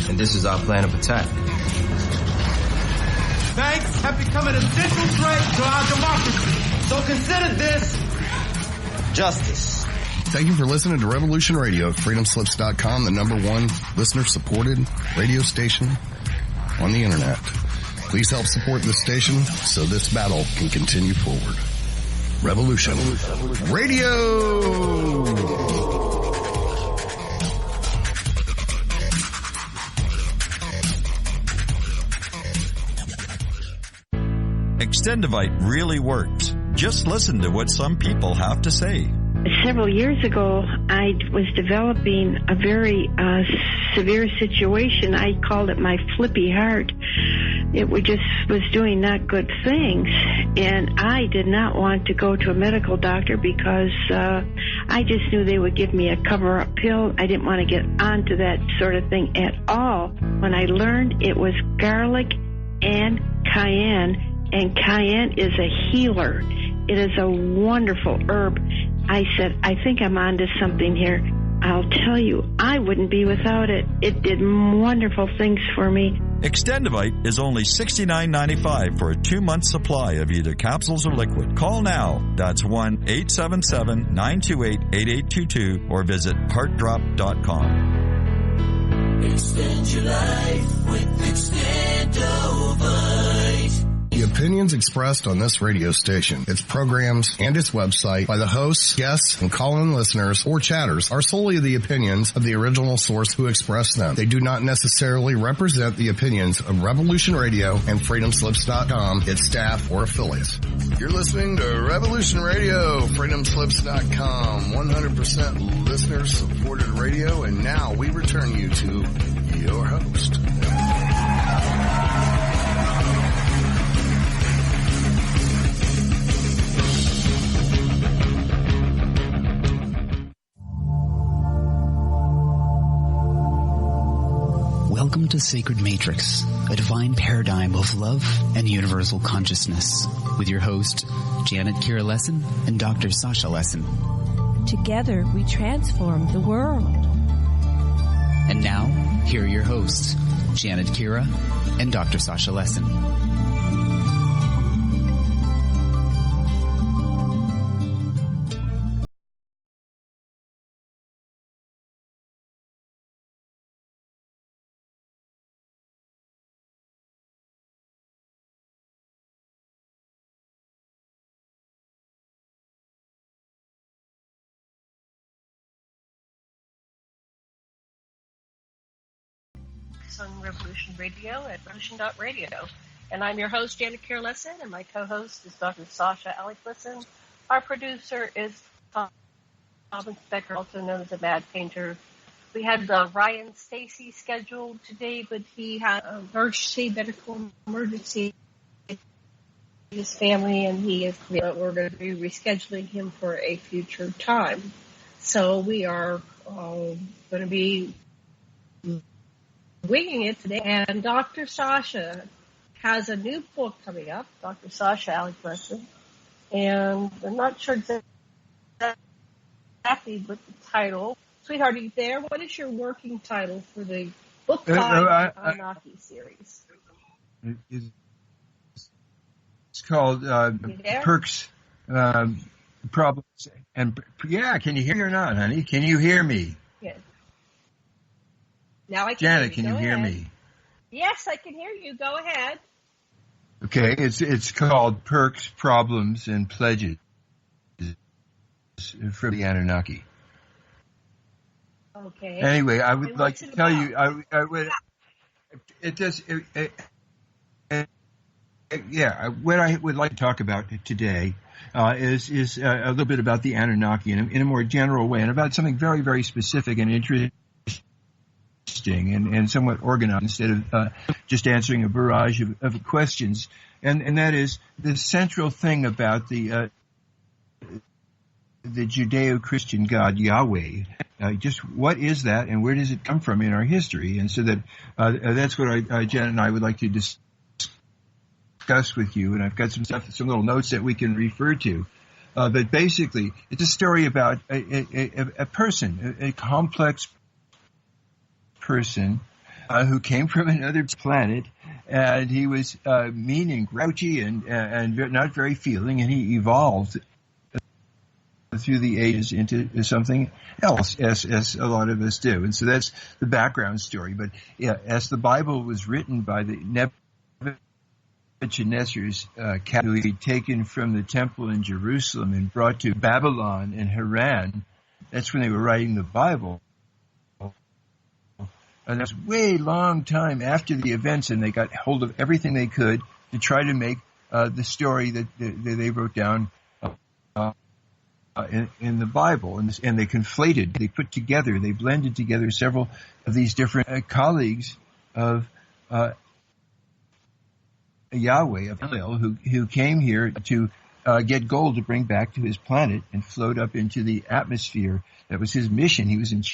and this is our plan of attack. Banks have become an essential threat to our democracy. So consider this justice. Thank you for listening to Revolution Radio at freedomslips.com, the #1 listener-supported radio station on the internet. Please help support this station so this battle can continue forward. Revolution Radio! Extendivite really works. Just listen to what some people have to say. Several years ago, I was developing a very severe situation. I called it my flippy heart. It was doing not good things, and I did not want to go to a medical doctor because I just knew they would give me a cover-up pill. I didn't want to get onto that sort of thing at all. When I learned it was garlic and cayenne is a healer. It is a wonderful herb. I said, I think I'm onto something here. I'll tell you, I wouldn't be without it. It did wonderful things for me. Extendivite is only $69.95 for a 2-month supply of either capsules or liquid. Call now. That's 1-877-928-8822 or visit heartdrop.com. Extend your life with Extendovite. The opinions expressed on this radio station, its programs, and its website by the hosts, guests, and call-in listeners or chatters are solely the opinions of the original source who expressed them. They do not necessarily represent the opinions of Revolution Radio and freedomslips.com, its staff, or affiliates. You're listening to Revolution Radio, freedomslips.com, 100% listener-supported radio, and now we return you to your host. Welcome to Sacred Matrix, a divine paradigm of love and universal consciousness, with your host, Janet Kira Lessin and Dr. Sasha Lessin. Together, we transform the world. And now, here are your hosts, Janet Kira and Dr. Sasha Lessin. On Revolution Radio at revolution.radio. And I'm your host, Janet Kira Lessin, and my co-host is Dr. Sasha Alex Lessin. Our producer is Thomas Becker, also known as the Mad Painter. We had Ryan Stacy scheduled today, but he had an medical emergency in his family, and we're going to be rescheduling him for a future time. So we are going to be winging it today, and Dr. Sasha has a new book coming up, Dr. Sasha Alex Lessin, and I'm not sure exactly what the title. Sweetheart, are you there? What is your working title for the book 5 Anunnaki series? It's called Perks, Problems, and yeah, can you hear me or not, honey? Can you hear me? Yes. Now I can Janet, hear you. Can you hear me? Yes, I can hear you. Go ahead. Okay, it's called Perks, Problems, and Pledges for the Anunnaki. Okay. Anyway, I would like to tell you, what I would like to talk about today is a little bit about the Anunnaki in a more general way, and about something very, very specific and interesting and somewhat organized, instead of just answering a barrage of questions. And that is the central thing about the Judeo-Christian God Yahweh. Just what is that, and where does it come from in our history? And so that's what Janet and I would like to discuss with you. And I've got some little notes that we can refer to. But basically, it's a story about a person, a complex person who came from another planet, and he was mean and grouchy and not very feeling, and he evolved through the ages into something else, as a lot of us do. And so that's the background story. But yeah, as the Bible was written by the Nebuchadnezzar's captivity taken from the temple in Jerusalem and brought to Babylon and Haran, that's when they were writing the Bible. And that's way long time after the events, and they got hold of everything they could to try to make the story that they wrote down in the Bible. And they conflated, they put together, they blended together several of these different colleagues of Yahweh, of Enlil, who came here to get gold to bring back to his planet and float up into the atmosphere. That was his mission. He was in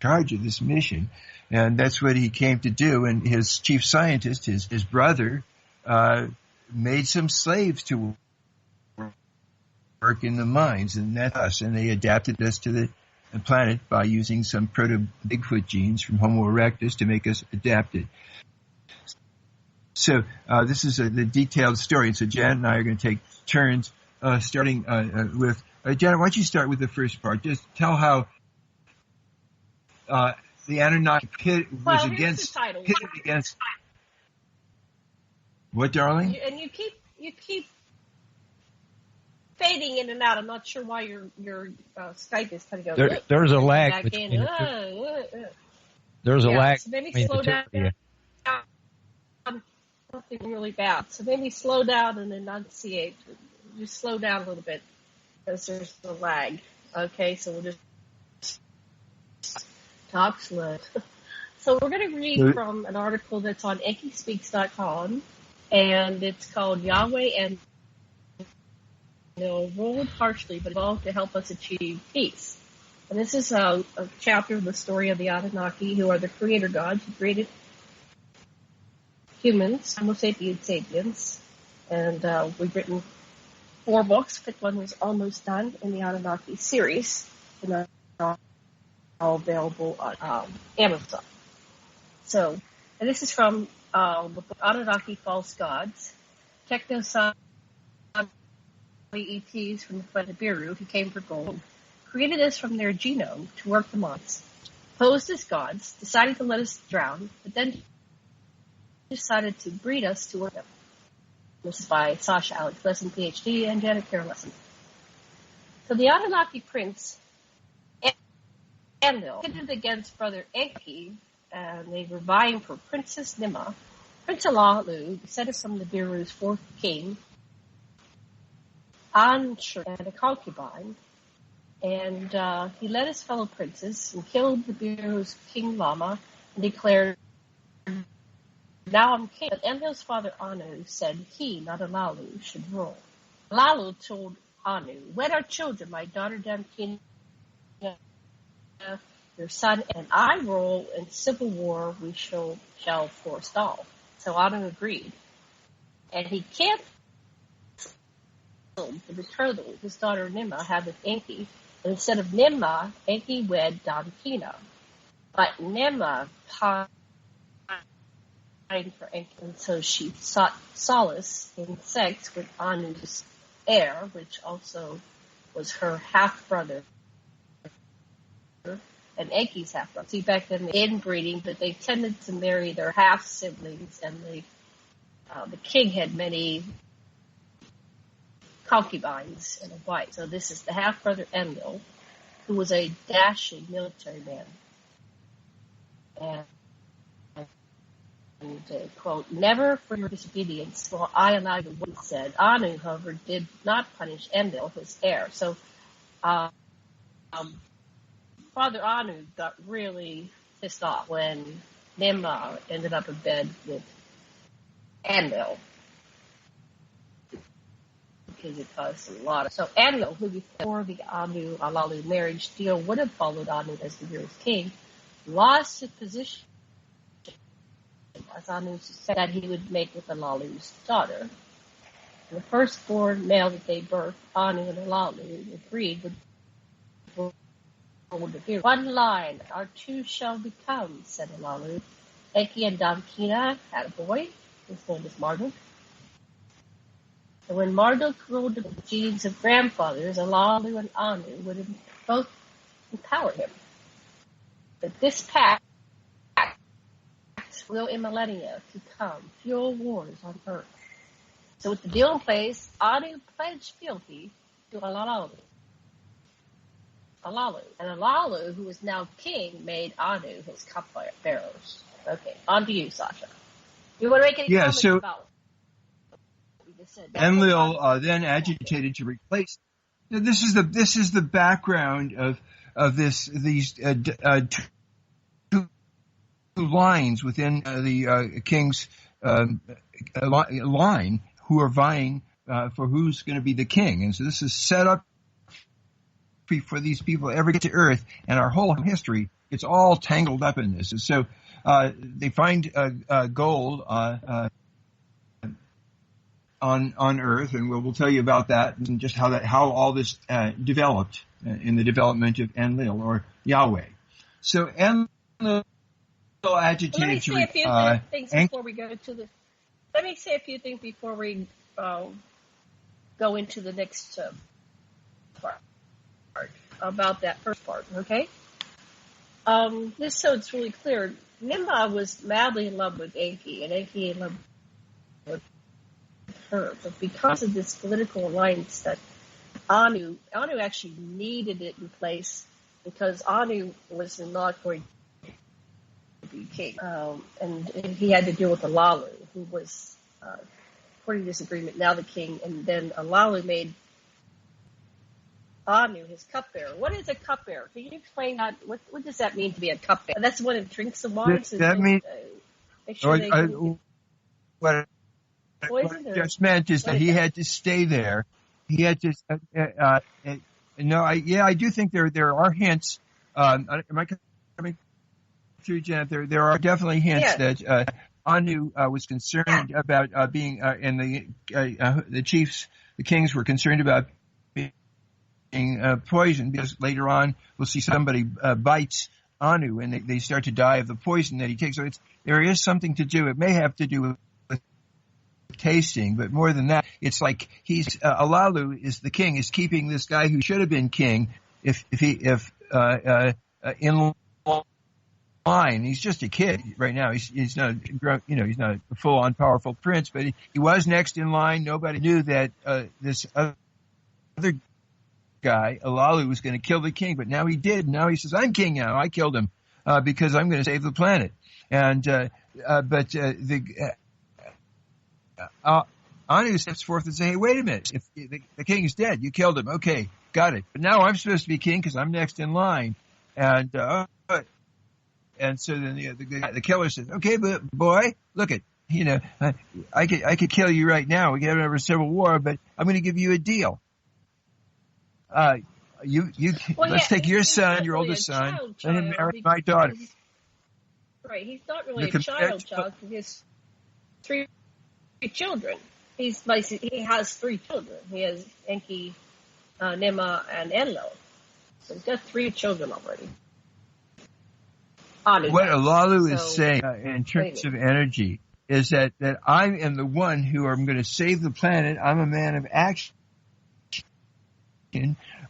charge of this mission, and that's what he came to do. And his chief scientist, his brother, made some slaves to work in the mines, and that's us. And they adapted us to the planet by using some proto-Bigfoot genes from Homo erectus to make us adapted. So this is the detailed story. And so Janet and I are going to take turns, starting with Janet. Why don't you start with the first part? Just tell how the Anunnaki was pitted against. What, darling? And you keep fading in and out. I'm not sure why your Skype is kind of going. There's a lag between the two. There's a lag. So maybe slow down. Something really bad. So maybe slow down and enunciate. Just slow down a little bit because there's a lag. Okay, so we'll just talk slow. So we're going to read from an article that's on EnkiSpeaks.com, and it's called Yahweh-Enlil ruled harshly but evolved to help us achieve peace. And this is a chapter of the story of the Anunnaki, who are the creator gods who created humans, Homo sapiens, and we've written 4 books. Fifth one was almost done in the Anunnaki series, and they're all available on Amazon. So, and this is from the book Anunnaki False Gods, Techno-Savvy ETs from the planet Nibiru, who came for gold, created us from their genome to work the mines, posed as gods, decided to let us drown, but then decided to breed us to work them. This is by Sasha, Lessin, Ph.D, and Janet Lessin. So the Anunnaki prince, Enlil, pitted against brother Enki, and they were vying for Princess Nimah. Prince Alalu descended from the Nibiru's 4th king, Anshurgal, and a concubine, and he led his fellow princes and killed the Nibiru's king Lahmah and declared, "Now I'm king." But Enlil's father Anu said he, not Alalu, should rule. Alalu told Anu, "Wed our children, my daughter Damkina, your son, and I rule in civil war we shall forestall." So Anu agreed. And he canceled the betrothal his daughter Ninmah had with Enki. And instead of Ninmah, Enki wed Damkina. But Ninmah pined for Enki, and so she sought solace in sex with Anu's heir, which also was her half-brother and Enki's half-brother. See, back then, inbreeding, but they tended to marry their half-siblings, and the king had many concubines and a wife. So this is the half-brother Enlil, who was a dashing military man. And quote, "Never for your disobedience will I allow you," what he said. Anu, however, did not punish Enlil, his heir. So Father Anu got really pissed off when Ninmah ended up in bed with Enlil, because it caused a lot of... So Enlil, who before the Anu-Alalu marriage deal would have followed Anu as the Nibiru's king, lost his position as Anu said that he would make with Alalu's daughter. And the firstborn male that they birthed, Anu and Alalu, agreed would One line, our two shall become, said Alalu. Enki and Damkina had a boy. His name was Marduk. And when Marduk ruled the genes of grandfathers, Alalu and Anu would both empower him. But this pact will in millennia to come fuel wars on Earth. So with the deal in place, Anu pledged fealty to Alalu. And Alalu, who is now king, made Anu his cupbearers. Okay, on to you, Sasha. You want to make any comments about what we just said? Enlil then agitated to replace. Now, this is the background of these two lines within the king's line who are vying for who's going to be the king, and so this is set up before these people ever get to Earth, and our whole history, it's all tangled up in this. And so they find gold on Earth, and we'll tell you about that and just how all this developed in the development of Enlil or Yahweh. So Enlil agitated to. Let me say a few things before we go to the. Let me say a few things before we go into the next part about that first part. Okay. This so it's really clear. Nimrod was madly in love with Enki, and Enki in love with her. But because of this political alliance that Anu actually needed it in place because Anu was not going to be king. And he had to deal with Alalu, who was, according to this agreement, now the king. And then Alalu made Anu his cupbearer. What is a cupbearer? Can you explain that? What does that mean to be a cupbearer? That's the one that drinks the wine? That means... make sure what I just meant is that he had to stay there. He had to... I do think there are hints. Am I coming through, Janet? There are definitely hints that Anu was concerned about being... and the chiefs, the kings were concerned about being poisoned, because later on we'll see somebody bites Anu and they start to die of the poison that he takes. So there is something to do. It may have to do with tasting, but more than that, it's like he's Alalu is the king, is keeping this guy who should have been king if in line. He's just a kid right now. He's not he's not a full on powerful prince, but he was next in line. Nobody knew that this other guy, Alalu, was going to kill the king, but now he did. Now he says, I'm king now. I killed him because I'm going to save the planet. And Anu steps forth and says, hey, wait a minute. If the king is dead, you killed him. Okay, got it. But now I'm supposed to be king because I'm next in line. And so then the killer says, okay, but boy, look it. I could kill you right now. We could have a civil war, but I'm going to give you a deal. Let's take your son, your oldest son, and marry my daughter. Right, he's not really a child. He has 3 children. He has 3 children. He has Enki, Nimmah, and Enlil. So he's got 3 children already. What Alalu is saying in terms of energy is that I am the one who am going to save the planet. I'm a man of action.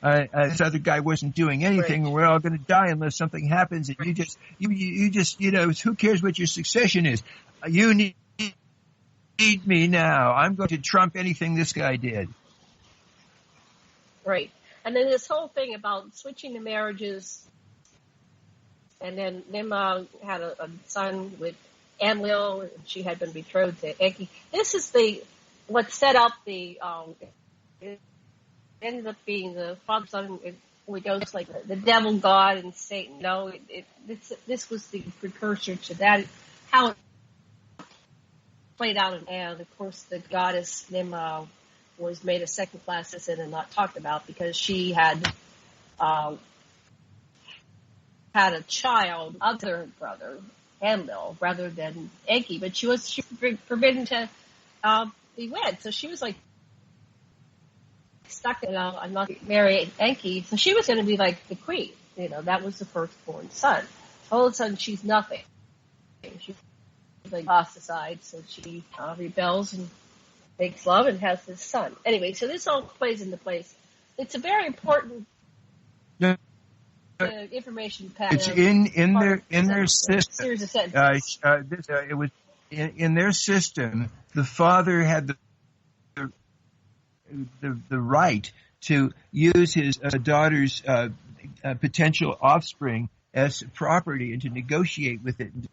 This other guy wasn't doing anything, and we're all going to die unless something happens. And you just who cares what your succession is? You need me now. I'm going to trump anything this guy did. Right, and then this whole thing about switching the marriages, and then Nimrod had a son with Enlil, and she had been betrothed to Enki. This is what set up the. Ended up being the Father, Son, Holy Ghost, like the devil, God, and Satan. No, this was the precursor to that. How it played out, and of course, the goddess Ninmah was made a second-class citizen and not talked about because she had a child, other brother, Enlil, rather than Enki, but she was forbidden to be wed, so she was like stuck, I'm not marrying Enki, so she was going to be like the queen. that was the firstborn son. All of a sudden, she's nothing. She's like ostracized, so she rebels and makes love and has this son. Anyway, so this all plays into place. It's a very important information pattern. It's in their system. Series of sentences. It was in their system. The father had the right to use his daughter's potential offspring as property and to negotiate with it and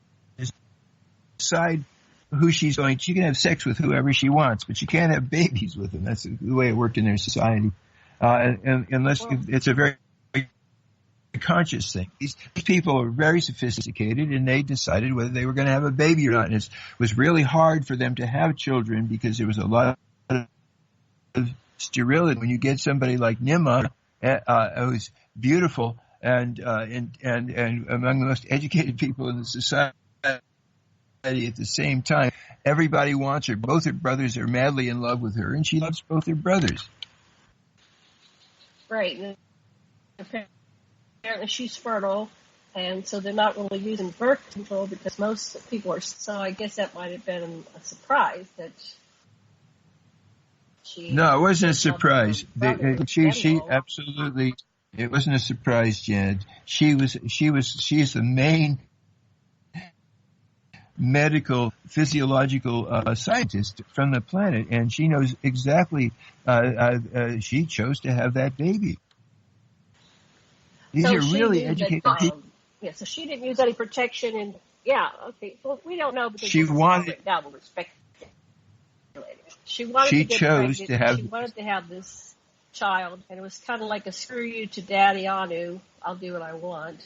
decide who she's going. She can have sex with whoever she wants, but she can't have babies with them. That's the way it worked in their society. Unless it's a very conscious thing. These people are very sophisticated, and they decided whether they were going to have a baby or not. And it was really hard for them to have children because there was a lot of sterility. When you get somebody like Ninmah, who's beautiful and among the most educated people in the society at the same time, everybody wants her. Both her brothers are madly in love with her, and she loves both her brothers. Right. Apparently she's fertile, and so they're not really using birth control because most people are. So I guess that might have been a surprise that she. No, it wasn't a surprise. She absolutely. It wasn't a surprise, Janet. She's the main medical, physiological scientist from the planet, and she knows exactly. She chose to have that baby. These are really educated people. Yeah, so she didn't use any protection, and okay. Well, we don't know because she wanted. Now we'll respect it. She wanted to have this child, and it was kind of like a screw you to Daddy Anu. I'll do what I want.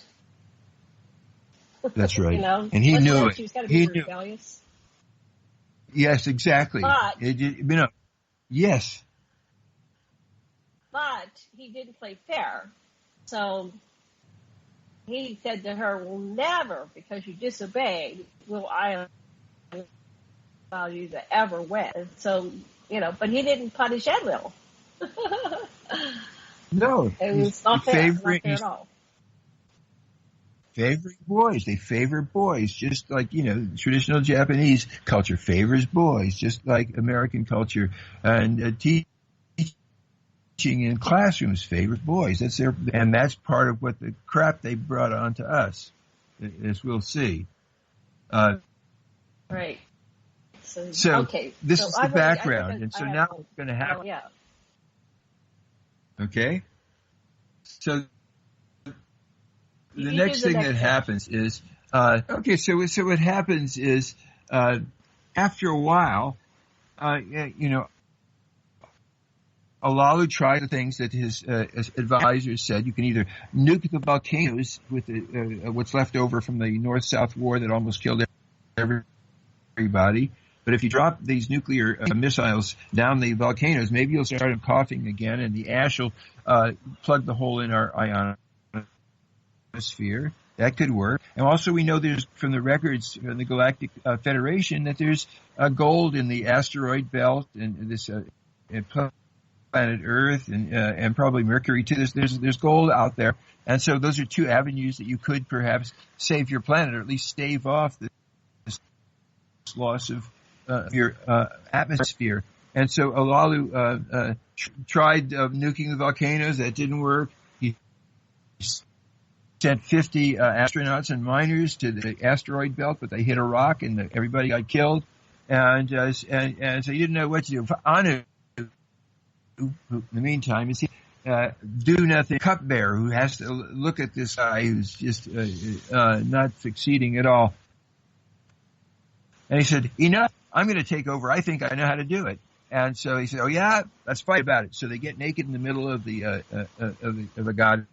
That's right. And he knew it. She was kind of rebellious. Yes, exactly. But, yes. But he didn't play fair. So he said to her, well, never, because you disobeyed, will I allow you to ever wed. And so, but he didn't punish Enlil. No. It was not fair at all. Favoring boys. They favor boys, just like, traditional Japanese culture favors boys, just like American culture. And teaching in classrooms favors boys. That's part of what the crap they brought on to us, as we'll see. Right. So okay. This is the background. And so now what's going to happen? Yeah. Okay. So the next thing that happens is, so what happens is, after a while, Alalu tried the things that his advisors said. You can either nuke the volcanoes with what's left over from the North-South War that almost killed everybody. But if you drop these nuclear missiles down the volcanoes, maybe you'll start them coughing again, and the ash will plug the hole in our ionosphere. That could work. And also we know there's, from the records in the Galactic Federation, that there's gold in the asteroid belt and this planet Earth and probably Mercury too. There's gold out there. And so those are two avenues that you could perhaps save your planet, or at least stave off this loss of your atmosphere. And so Alalu tried nuking the volcanoes. That didn't work. He sent 50 astronauts and miners to the asteroid belt, but they hit a rock and everybody got killed. And so he didn't know what to do. Anu, who in the meantime, is do nothing cupbearer who has to look at this guy who's just not succeeding at all. And he said, enough, I'm going to take over. I think I know how to do it. And so he said, oh yeah, let's fight about it. So they get naked in the middle of the god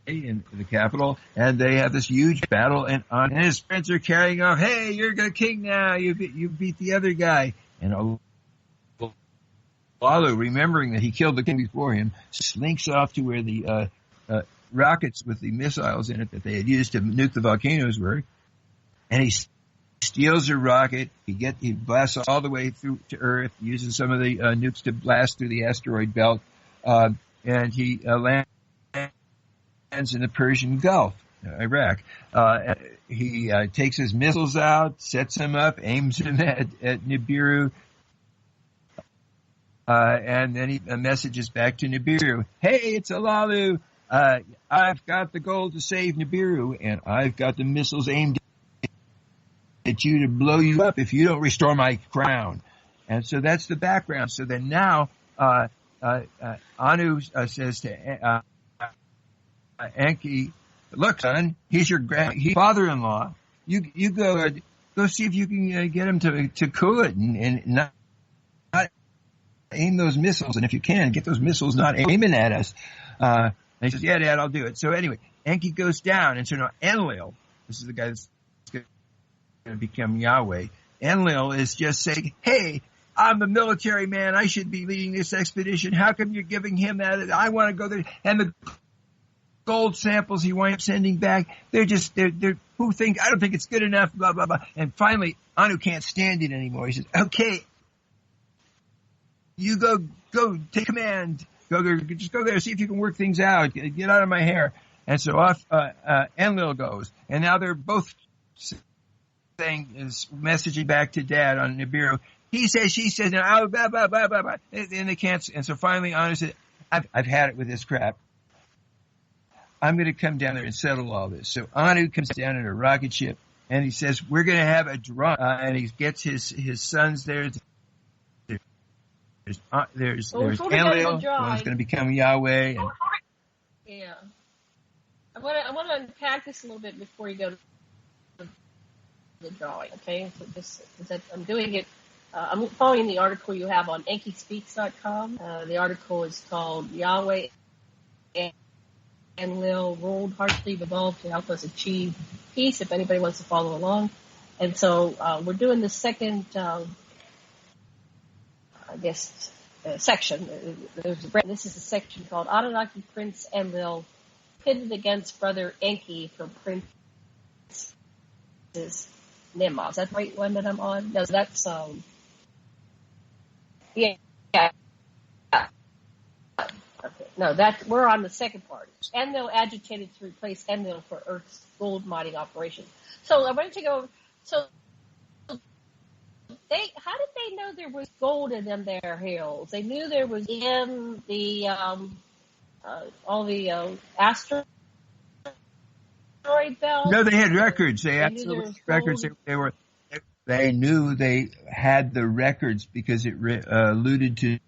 in the capital, and they have this huge battle, and his friends are carrying off, hey, you're the king now, you beat the other guy. And Alalu, remembering that he killed the king before him, slinks off to where the rockets with the missiles in it that they had used to nuke the volcanoes were, and he steals a rocket. He blasts all the way through to Earth, uses some of the nukes to blast through the asteroid belt, and he lands in the Persian Gulf, Iraq. He takes his missiles out, sets them up, aims them at Nibiru, and then he messages back to Nibiru, "Hey, it's Alalu. I've got the gold to save Nibiru, and I've got the missiles aimed at you to blow you up if you don't restore my crown." And so that's the background. So then now Anu says to Enki, "Look, son, he's your father-in-law. You go see if you can get him to cool it and not aim those missiles. And if you can, get those missiles not aiming at us." And he says, "Yeah, Dad, I'll do it." So anyway, Enki goes down, and so now Enlil, this is the guy that's going to become Yahweh. Enlil is just saying, "Hey, I'm a military man. I should be leading this expedition. How come you're giving him that? I want to go there." And the gold samples he winds up sending back, they're I don't think it's good enough, blah, blah, blah. And finally, Anu can't stand it anymore. He says, "Okay, you go take command. Just go there, see if you can work things out. Get out of my hair." And so off Enlil goes. And now they're both messaging back to Dad on Nibiru. He says, she says, now, blah, blah, blah, blah, blah. And they can't. And so finally Anu said, I've had it with this crap. I'm going to come down there and settle all this. So Anu comes down in a rocket ship, and he says, "We're going to have a drum." And he gets his sons there. There's Enlil, who's going to become Yahweh. And yeah. I want to unpack this a little bit before you go to the drawing, okay? So I'm doing it. I'm following the article you have on EnkiSpeaks.com. The article is called "Yahweh Enlil ruled harshly, evolved to help us achieve peace," if anybody wants to follow along. And so we're doing the second, section. This is a section called "Anunnaki Prince Enlil pitted against brother Enki for Prince's Nimah." Is that the right one that I'm on? No, that's yeah. Okay. No, we're on the second part. Enlil agitated to replace Enlil for Earth's gold mining operation. So I wanted to go. So how did they know there was gold in them there hills? They knew there was in the all the asteroid belts. No, they had records. They absolutely had records. They knew they had the records because it alluded to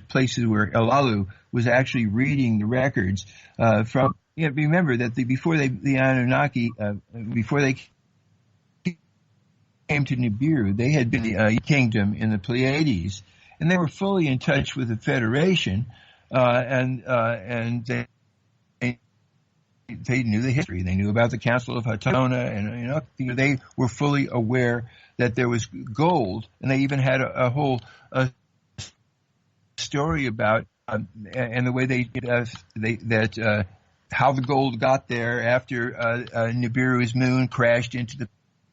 places where Alalu was actually reading the records from. You have to remember that before the Anunnaki, before they came to Nibiru, they had been a kingdom in the Pleiades, and they were fully in touch with the Federation, and they knew the history. They knew about the Council of Hatona, and they were fully aware that there was gold, and they even had a whole story about and the way how the gold got there after Nibiru's moon crashed into the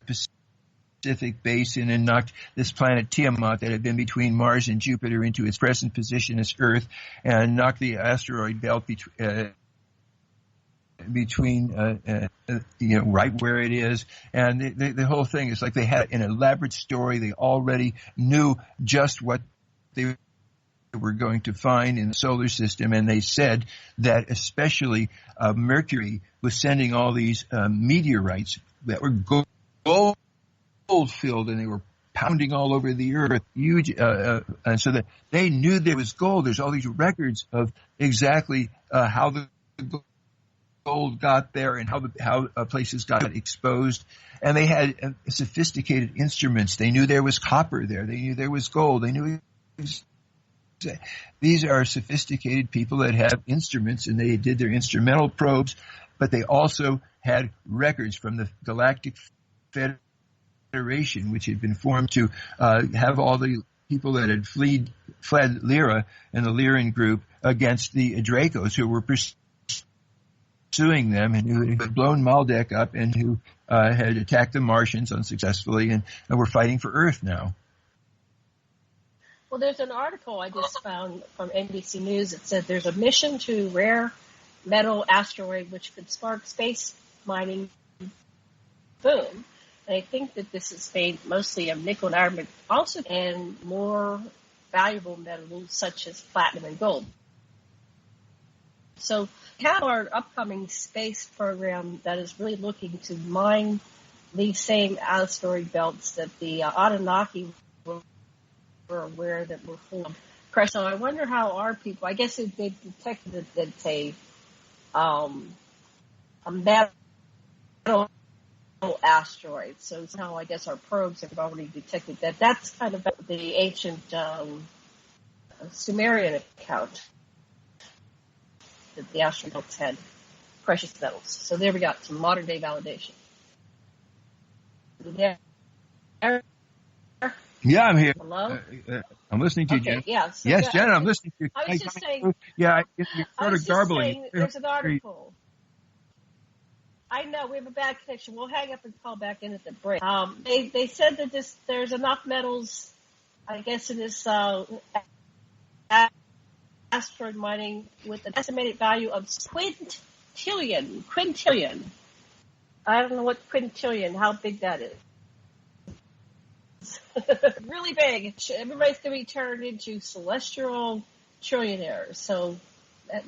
Pacific Basin and knocked this planet Tiamat that had been between Mars and Jupiter into its present position as Earth, and knocked the asteroid belt between right where it is. And the whole thing is like they had an elaborate story. They already knew just what they were going to find in the solar system, and they said that especially Mercury was sending all these meteorites that were gold filled, and they were pounding all over the Earth, huge, and so that they knew there was gold. There's all these records of exactly how the gold got there and how places got exposed, and they had sophisticated instruments. They knew there was copper there. They knew there was gold. They knew. These are sophisticated people that have instruments, and they did their instrumental probes, but they also had records from the Galactic Federation, which had been formed to have all the people that had fled Lyra and the Lyran group against the Dracos, who were pursuing them and who had blown Maldek up and who had attacked the Martians unsuccessfully and were fighting for Earth now. Well, there's an article I just found from NBC News that said there's a mission to rare metal asteroid which could spark space mining boom. And I think that this is made mostly of nickel and iron, but also and more valuable metals such as platinum and gold. So we have our upcoming space program that is really looking to mine these same asteroid belts that the Anunnaki were aware that were formed. So I wonder how our people, I guess they detected that it's a metal asteroid. So somehow I guess our probes have already detected that. That's kind of the ancient Sumerian account that the asteroid belts had precious metals. So there we got some modern day validation. Yeah, I'm here. Hello? I'm listening to you, okay, Jen. yeah, so yes, Jen, I'm listening to you. I was just saying. Yeah, you're sort of garbling. There's an article. I know we have a bad connection. We'll hang up and call back in at the break. They said that there's enough metals, I guess, in this asteroid mining with an estimated value of quintillion. I don't know what quintillion, how big that is. Really big. Everybody's going to be turned into celestial trillionaires. So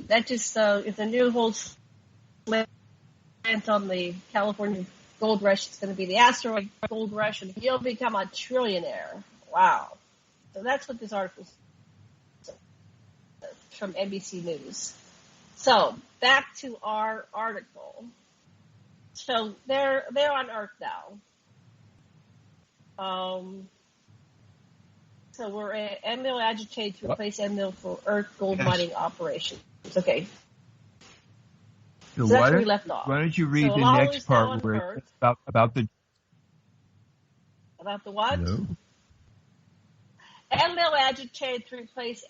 that just is a new whole slant on the California gold rush. It's going to be the asteroid gold rush, and you'll become a trillionaire. Wow. So that's what this article says from NBC News. So back to our article. So they're on Earth now. So we're Enlil agitated to replace Enlil for Earth gold mining operations. Okay. So that's where we left off. Why don't you read the next part where it's about the what? No. Enlil agitated to replace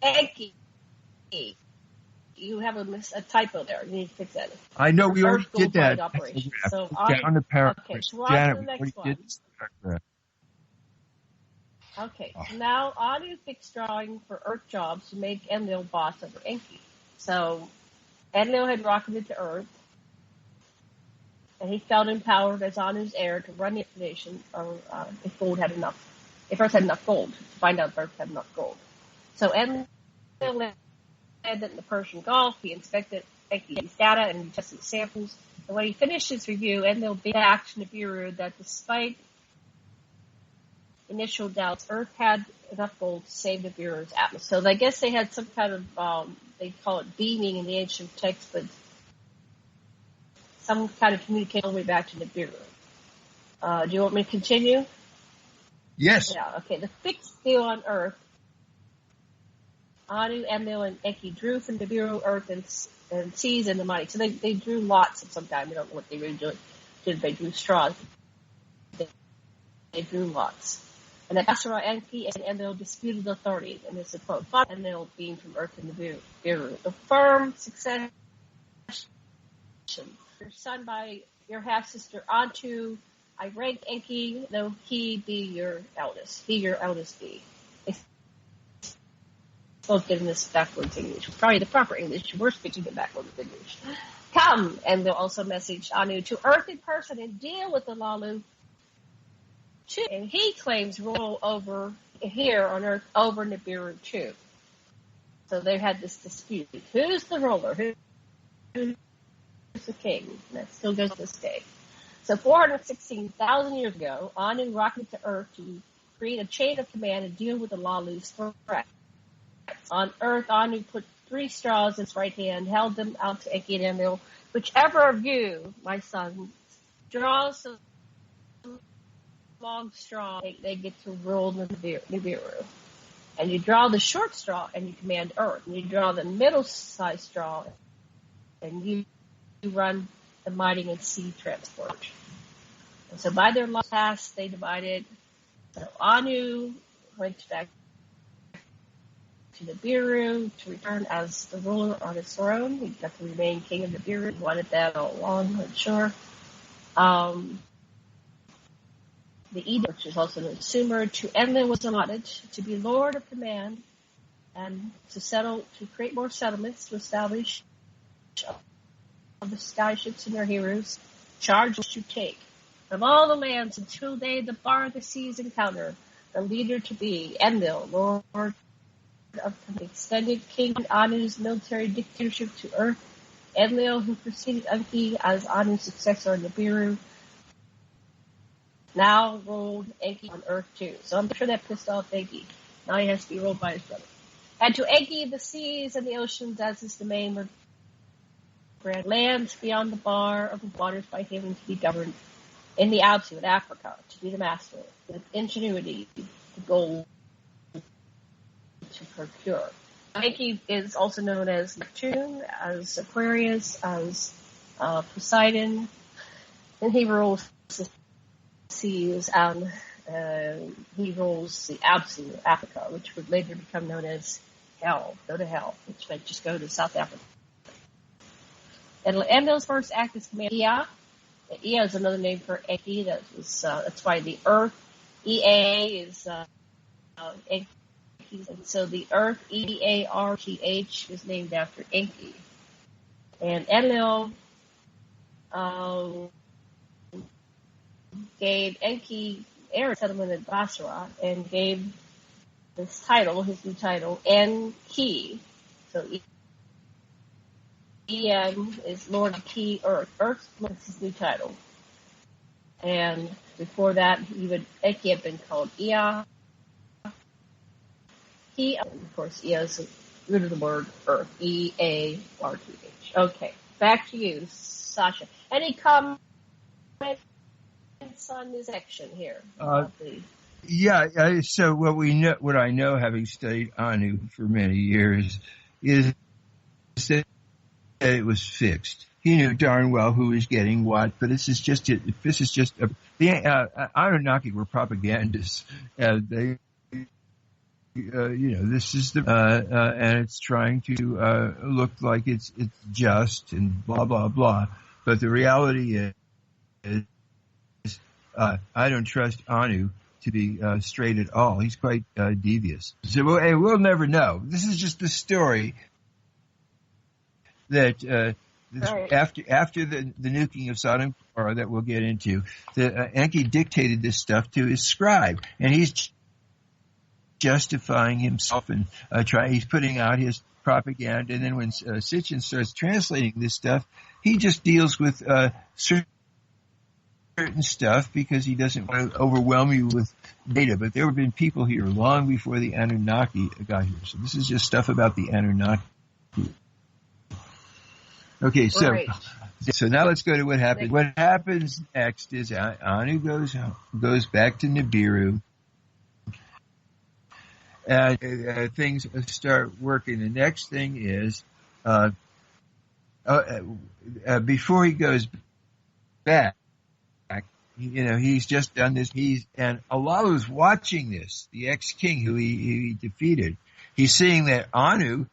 Enki. You have a typo there. You need to fix that. I know we already did that. So down the paragraph. Okay, so on to the next one. Okay, so now Anu fixed drawing for Earth jobs to make Enlil boss over Enki. So Enlil had rocketed to Earth, and he felt empowered as Anu's heir to run the nation, or if Earth had enough gold, to find out if Earth had enough gold. So Enlil in the Persian Gulf, he inspected Enki's data and he tested samples. And when he finished his review, Enlil back to Nibiru that despite initial doubts, Earth had enough gold to save Nibiru's atmosphere. So I guess they had some kind of, they call it beaming in the ancient text, but some kind of communication all the way back to Nibiru. Do you want me to continue? Yes. Yeah, okay. The fixed deal on Earth, Anu, Enlil, and Enki drew from Nibiru, Earth, and seas and the money. So they drew lots of some kind. We don't know what they really did. They drew straws. They drew lots. And the Asura, Enki, and Enlil disputed authority. And this is a quote. Enlil being from Earth and Nibiru. The firm succession. Your son by your half-sister Antu. I rank Enki, though he be your eldest. He your eldest be. Both getting this backwards English. Probably the proper English. We're speaking the backwards English. Come, and they'll also message Anu to Earth in person and deal with the Alalu. And he claims rule over here on Earth over Nibiru too. So they had this dispute. Who's the ruler? Who's the king? And that still goes to this day. So 416,000 years ago, Anu rocketed to Earth to create a chain of command and deal with the Alalu's threat. On Earth, Anu put 3 straws in his right hand, held them out to Enki and Enlil. Whichever of you, my son, draws a long straw, they get to rule Nibiru. And you draw the short straw, and you command Earth. And you draw the middle-sized straw, and you run the mining and sea transport. And so by their last task, they divided. So Anu went back to Nibiru to return as the ruler on his throne. He got to remain king of Nibiru. He wanted that all along, I'm sure. The edict, which is also known as Sumer, to Enlil was allotted to be lord of command and to create more settlements, to establish the skyships and their heroes, charged to take from all the lands until they debar the seas encounter, the leader to be Enlil, Lord of the extended King Anu's military dictatorship to Earth. Enlil, who preceded Enki as Anu's successor in Nibiru, now ruled Enki on Earth too. So I'm sure that pissed off Enki. Now he has to be ruled by his brother. And to Enki, the seas and the oceans, as his domain, were granted lands beyond the bar of the waters by him to be governed in the absolute Africa, to be the master, with ingenuity, the goal to procure. Enki is also known as Neptune, as Aquarius, as Poseidon, and he rules the seas, and he rules the absolute Africa, which would later become known as Hell, go to Hell, which meant just go to South Africa. And Enlil's first act is commander Ea. Ea is another name for Enki. That's why the Earth, Ea, is Enki. And so the Earth, Earth, is named after Enki. And Enlil gave Enki air settlement at Basra and gave this title, his new title, Enki. So En is Lord of Ki, Earth. Earth is his new title. And before that, Enki had been called Ea. Of course, Ea is the root of the word Earth. E-A-R-T-H. Okay, back to you, Sasha. Any comments on this section here? Yeah. So what I know, having studied Anu for many years, is that it was fixed. He knew darn well who was getting what, but the Anunnaki were propagandists. This is and it's trying to look like it's just and blah blah blah. But the reality is, I don't trust Anu to be straight at all. He's quite devious. So we'll never know. This is just the story that after the nuking of Sodom, or that we'll get into, Enki dictated this stuff to his scribe, and he's justifying himself and he's putting out his propaganda. And then when Sitchin starts translating this stuff, he just deals with certain stuff because he doesn't want to overwhelm you with data. But there have been people here long before the Anunnaki got here. So this is just stuff about the Anunnaki. Okay, so now let's go to what happened. What happens next is Anu goes back to Nibiru. Things start working. The next thing is, before he goes back, he's just done this. And Alalu's watching this, the ex-king who he defeated. He's seeing that Anu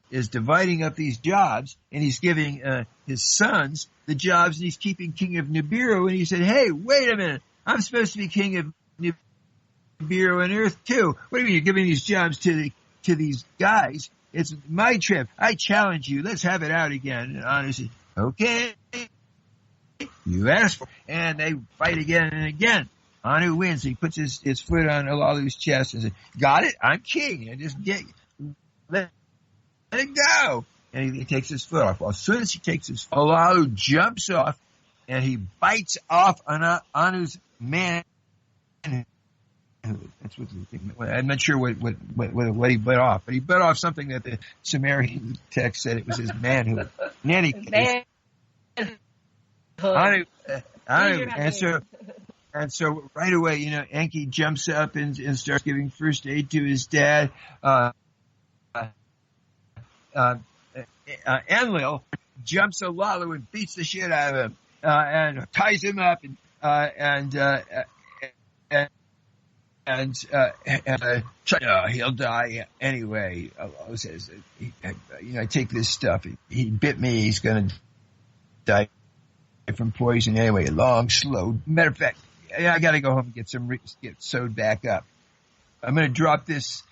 is dividing up these jobs, and he's giving his sons the jobs, and he's keeping king of Nibiru. And he said, "Hey, wait a minute! I'm supposed to be king of Nibiru and Earth too. What do you mean you're giving these jobs to these guys? It's my trip. I challenge you. Let's have it out again." And Anu said, "Okay, you asked for it." And they fight again and again. Anu wins. He puts his foot on Alalu's chest and says, "Got it? I'm king. And just let it go." And he takes his foot off. Well, as soon as he takes his foot, Alalu jumps off and he bites off Anu's man. That's what I'm not sure what he bit off, but he bit off something that the Sumerian text said it was his manhood. In any case, Anu, and so right away, Enki jumps up and starts giving first aid to his dad. Enlil jumps Alalu and beats the shit out of him and ties him up and he'll die anyway. Alalu says, take this stuff. He bit me. He's going to die from poison anyway. Long, slow. Matter of fact, I got to go home and get sewed back up. I'm going to drop this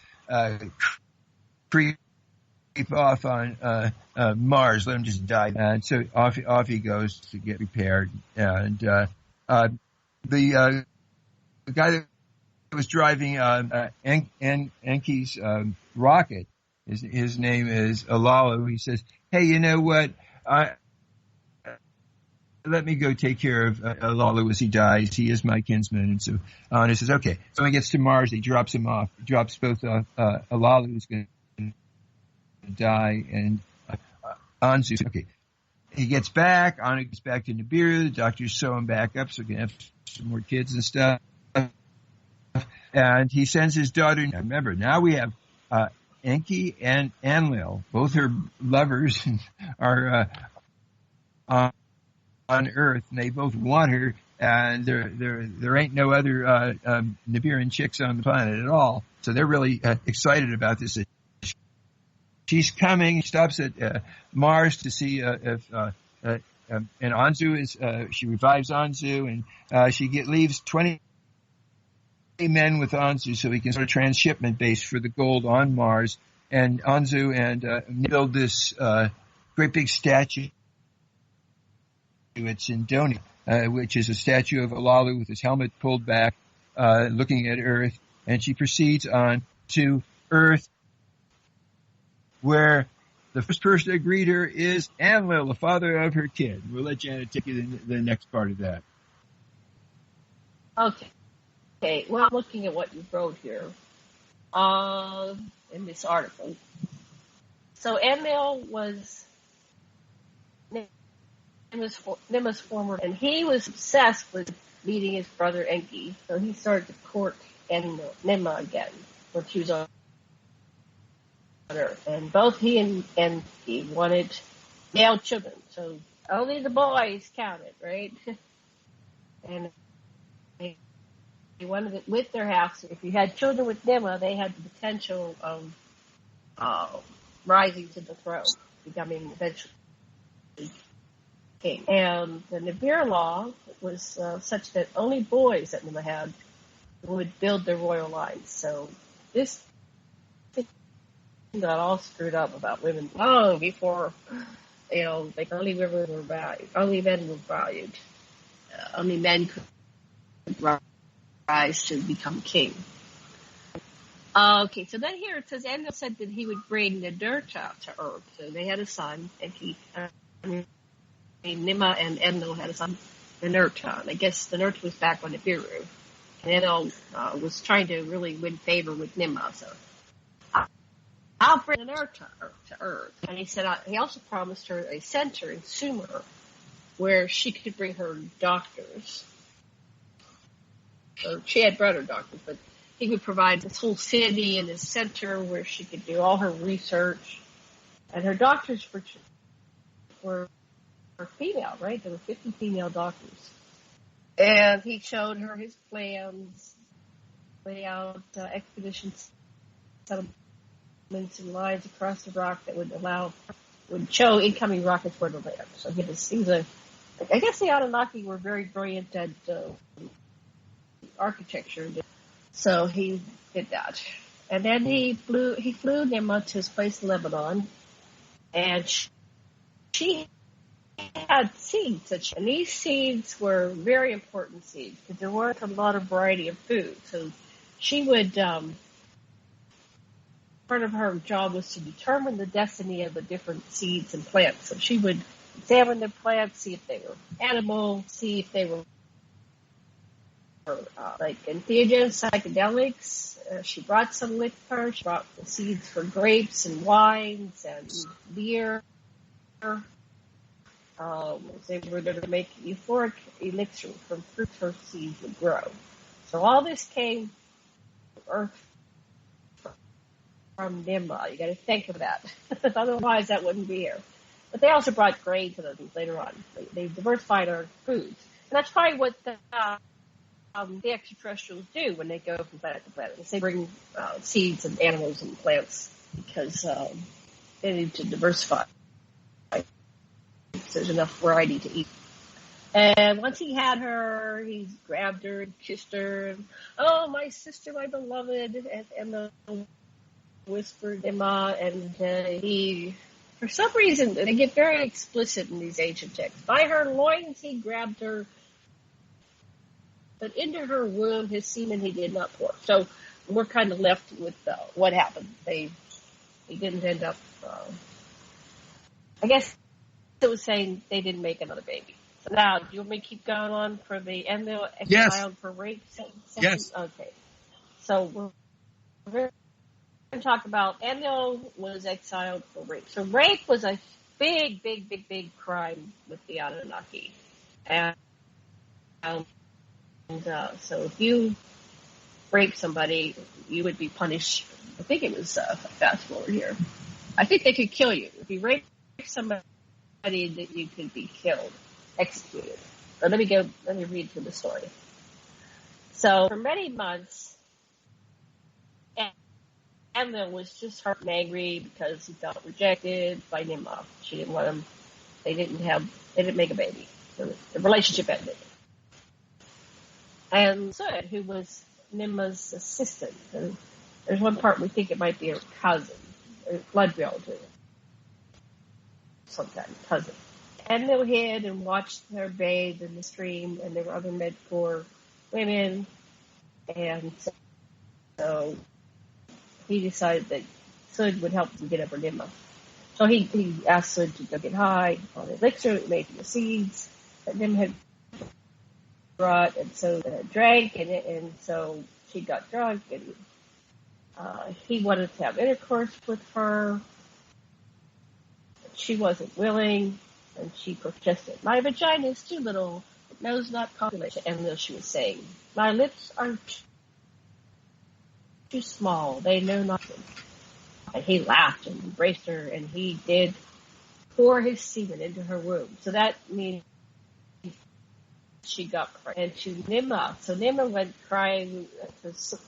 creep off on Mars, let him just die. And so off he goes to get repaired. And the guy that was driving Enki's rocket, his name is Alalu. He says, "Hey, you know what? Let me go take care of Alalu as he dies. He is my kinsman." And so on. He says, "Okay." So when he gets to Mars, he drops him off. He drops both Alalu, who's going to die, and Anzu. Okay. He gets back. Anu gets back to Nibiru. The doctors sew him back up so he can have some more kids and stuff. And he sends his daughter. Now remember, now we have Enki and Enlil. Both her lovers are on Earth, and they both want her. And there ain't no other Nibiruan chicks on the planet at all. So they're really excited about this. She's coming. She stops at Mars to see if and Anzu is. She revives Anzu, and she leaves 20 men with Anzu so he can start a transshipment base for the gold on Mars. And Anzu and build this great big statue. It's in Doni, which is a statue of Alalu with his helmet pulled back, looking at Earth. And she proceeds on to Earth, where the first person to greet her is Enlil, the father of her kid. We'll let Janet take you to the next part of that. Okay. Well, I'm looking at what you wrote here in this article. So Enlil was Nimah's former, and he was obsessed with meeting his brother Enki. So he started to court Ninmah again when she was on Earth. And both he and Enki wanted male children, so only the boys counted, right? And they wanted it with their house. If you had children with Ninmah, they had the potential of rising to the throne, becoming eventually king. And the Nibiru law was such that only boys that Ninmah had would build their royal lines. So this got all screwed up about women long before, like only women were valued, only men were valued, only men could rise to become king. Okay, so then here it says Enlil said that he would bring Ninurta to Earth. So they had a son, Ninmah and Enlil had a son, Ninurta. And I guess Ninurta was back on Nibiru. And Enlil was trying to really win favor with Ninmah. So I'll bring Ninurta to Earth. And he said he also promised her a center in Sumer where she could bring her doctors. So she had brought her doctors, but he would provide this whole city and this center where she could do all her research. And her doctors were female, right? There were 50 female doctors. And he showed her his plans, lay out expeditions, settlements and lines across the rock that would show incoming rockets where to land. So I guess the Anunnaki were very brilliant at architecture. So he did that. And then he flew Ninmah to his place in Lebanon, and she had seeds, and these seeds were very important seeds because there weren't a lot of variety of food. So she would, part of her job was to determine the destiny of the different seeds and plants. So she would examine the plants, see if they were edible, see if they were like entheogens, psychedelics. She brought some with her. She brought the seeds for grapes and wines and beer. They were going to make euphoric elixir from fruits her seeds would grow. So all this came from Earth from Ninmah. You got to think of that. Otherwise, that wouldn't be here. But they also brought grains and other things later on. They diversified our foods, and that's probably what the extraterrestrials do when they go from planet to planet. They bring seeds and animals and plants because they need to diversify. So there's enough variety to eat. And once he had her, he grabbed her and kissed her. And, oh, my sister, my beloved. And whispered Nimah, and he, for some reason, they get very explicit in these ancient texts. By her loins he grabbed her, but into her womb his semen he did not pour. So we're kind of left with what happened. He didn't end up, I guess it was saying they didn't make another baby. So now, do you want me to keep going on for the Enlil exiled for rape? Yes. Okay. So we're going to talk about Enlil was exiled for rape. So rape was a big crime with the Anunnaki. And so if you rape somebody, you would be punished. I think it was, fast forward here. I think they could kill you. If you rape somebody, that you could be killed, executed. But let me read through the story. So for many months, Enlil was just hurt and angry because he felt rejected by Ninmah. She didn't want him. They didn't make a baby. So the relationship ended. And Sud, who was Ninmah's assistant, and there's one part we think it might be her cousin, or blood relative, sometime cousin. Enlil hid and watched her bathe in the stream, and there were other Medcore women, and so he decided that Sud would help him get over Ninmah. So he asked Sud to go get high on elixir made from the seeds that Ninmah had brought, and so drank, and so she got drunk, and he wanted to have intercourse with her. She wasn't willing, and she protested. My vagina is too little, it knows not copulation. And then she was saying, my lips are too small, they know nothing. And he laughed and embraced her, and he did pour his semen into her womb. So that means she got pregnant. And to Ninmah, so Ninmah went crying, Sud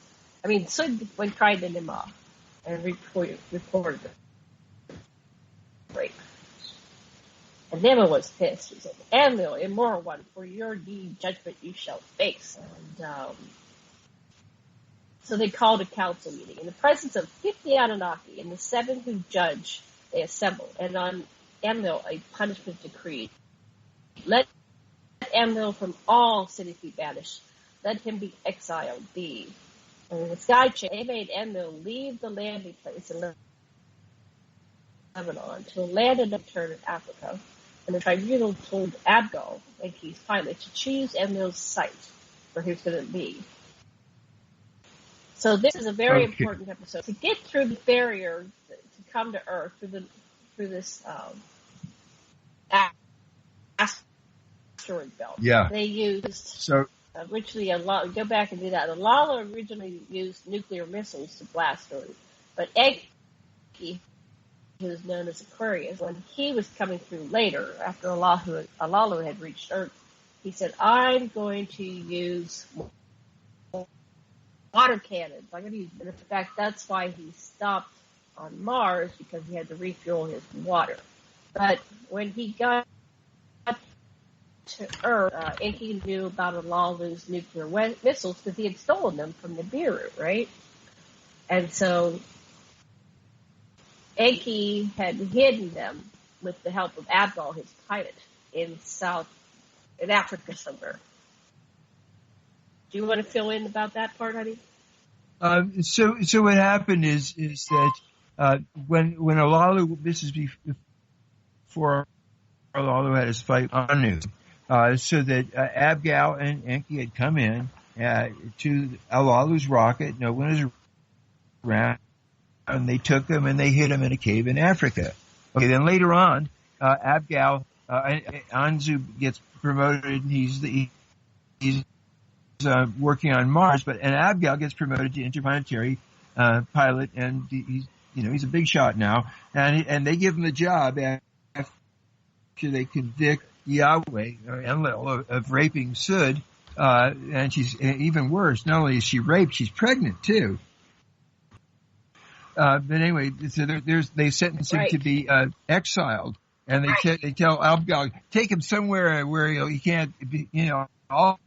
went crying to Ninmah and reported the rape. And Ninmah was pissed. He said, Enlil, immoral one, for your deed judgment you shall face. And so they called a council meeting. In the presence of 50 Anunnaki and the 7 who judge, they assembled. And on Enlil a punishment decreed. Let Enlil from all cities be banished. Let him be exiled, be. And in the sky chain, they made Enlil leave the landing place in Lebanon to a land in northern Africa. And the tribunal told Abgal, Enki's pilot, to choose Enlil's site where he was going to be. So this is a very important episode. To get through the barrier to come to Earth through this asteroid belt. Yeah. They used originally go back and do that. Alalu originally used nuclear missiles to blast Earth, but Enki, who was known as Aquarius, when he was coming through later, after Alalu had reached Earth, he said, I'm going to use water cannons. I'm going to use, and in fact, that's why he stopped on Mars, because he had to refuel his water. But when he got to Earth, Enki knew about Alalu's nuclear missiles because he had stolen them from Nibiru, right? And so Enki had hidden them with the help of Abgal, his pilot, in Africa somewhere. Do you want to fill in about that part, honey? So what happened is that when Alalu, this is before Alalu had his fight with Anu, so that Abgal and Enki had come in to Alalu's rocket. No one was around, and they took him and they hid him in a cave in Africa. Okay, then later on, Abgal, Anzu gets promoted, and he's working on Mars, and Abgal gets promoted to interplanetary pilot, and he's a big shot now, and they give him the job after they convict Yahweh or Enlil of raping Sud, and she's even worse. Not only is she raped, she's pregnant too. But anyway, so they sentence him to be exiled, and they tell Abgal, take him somewhere where he can't be, all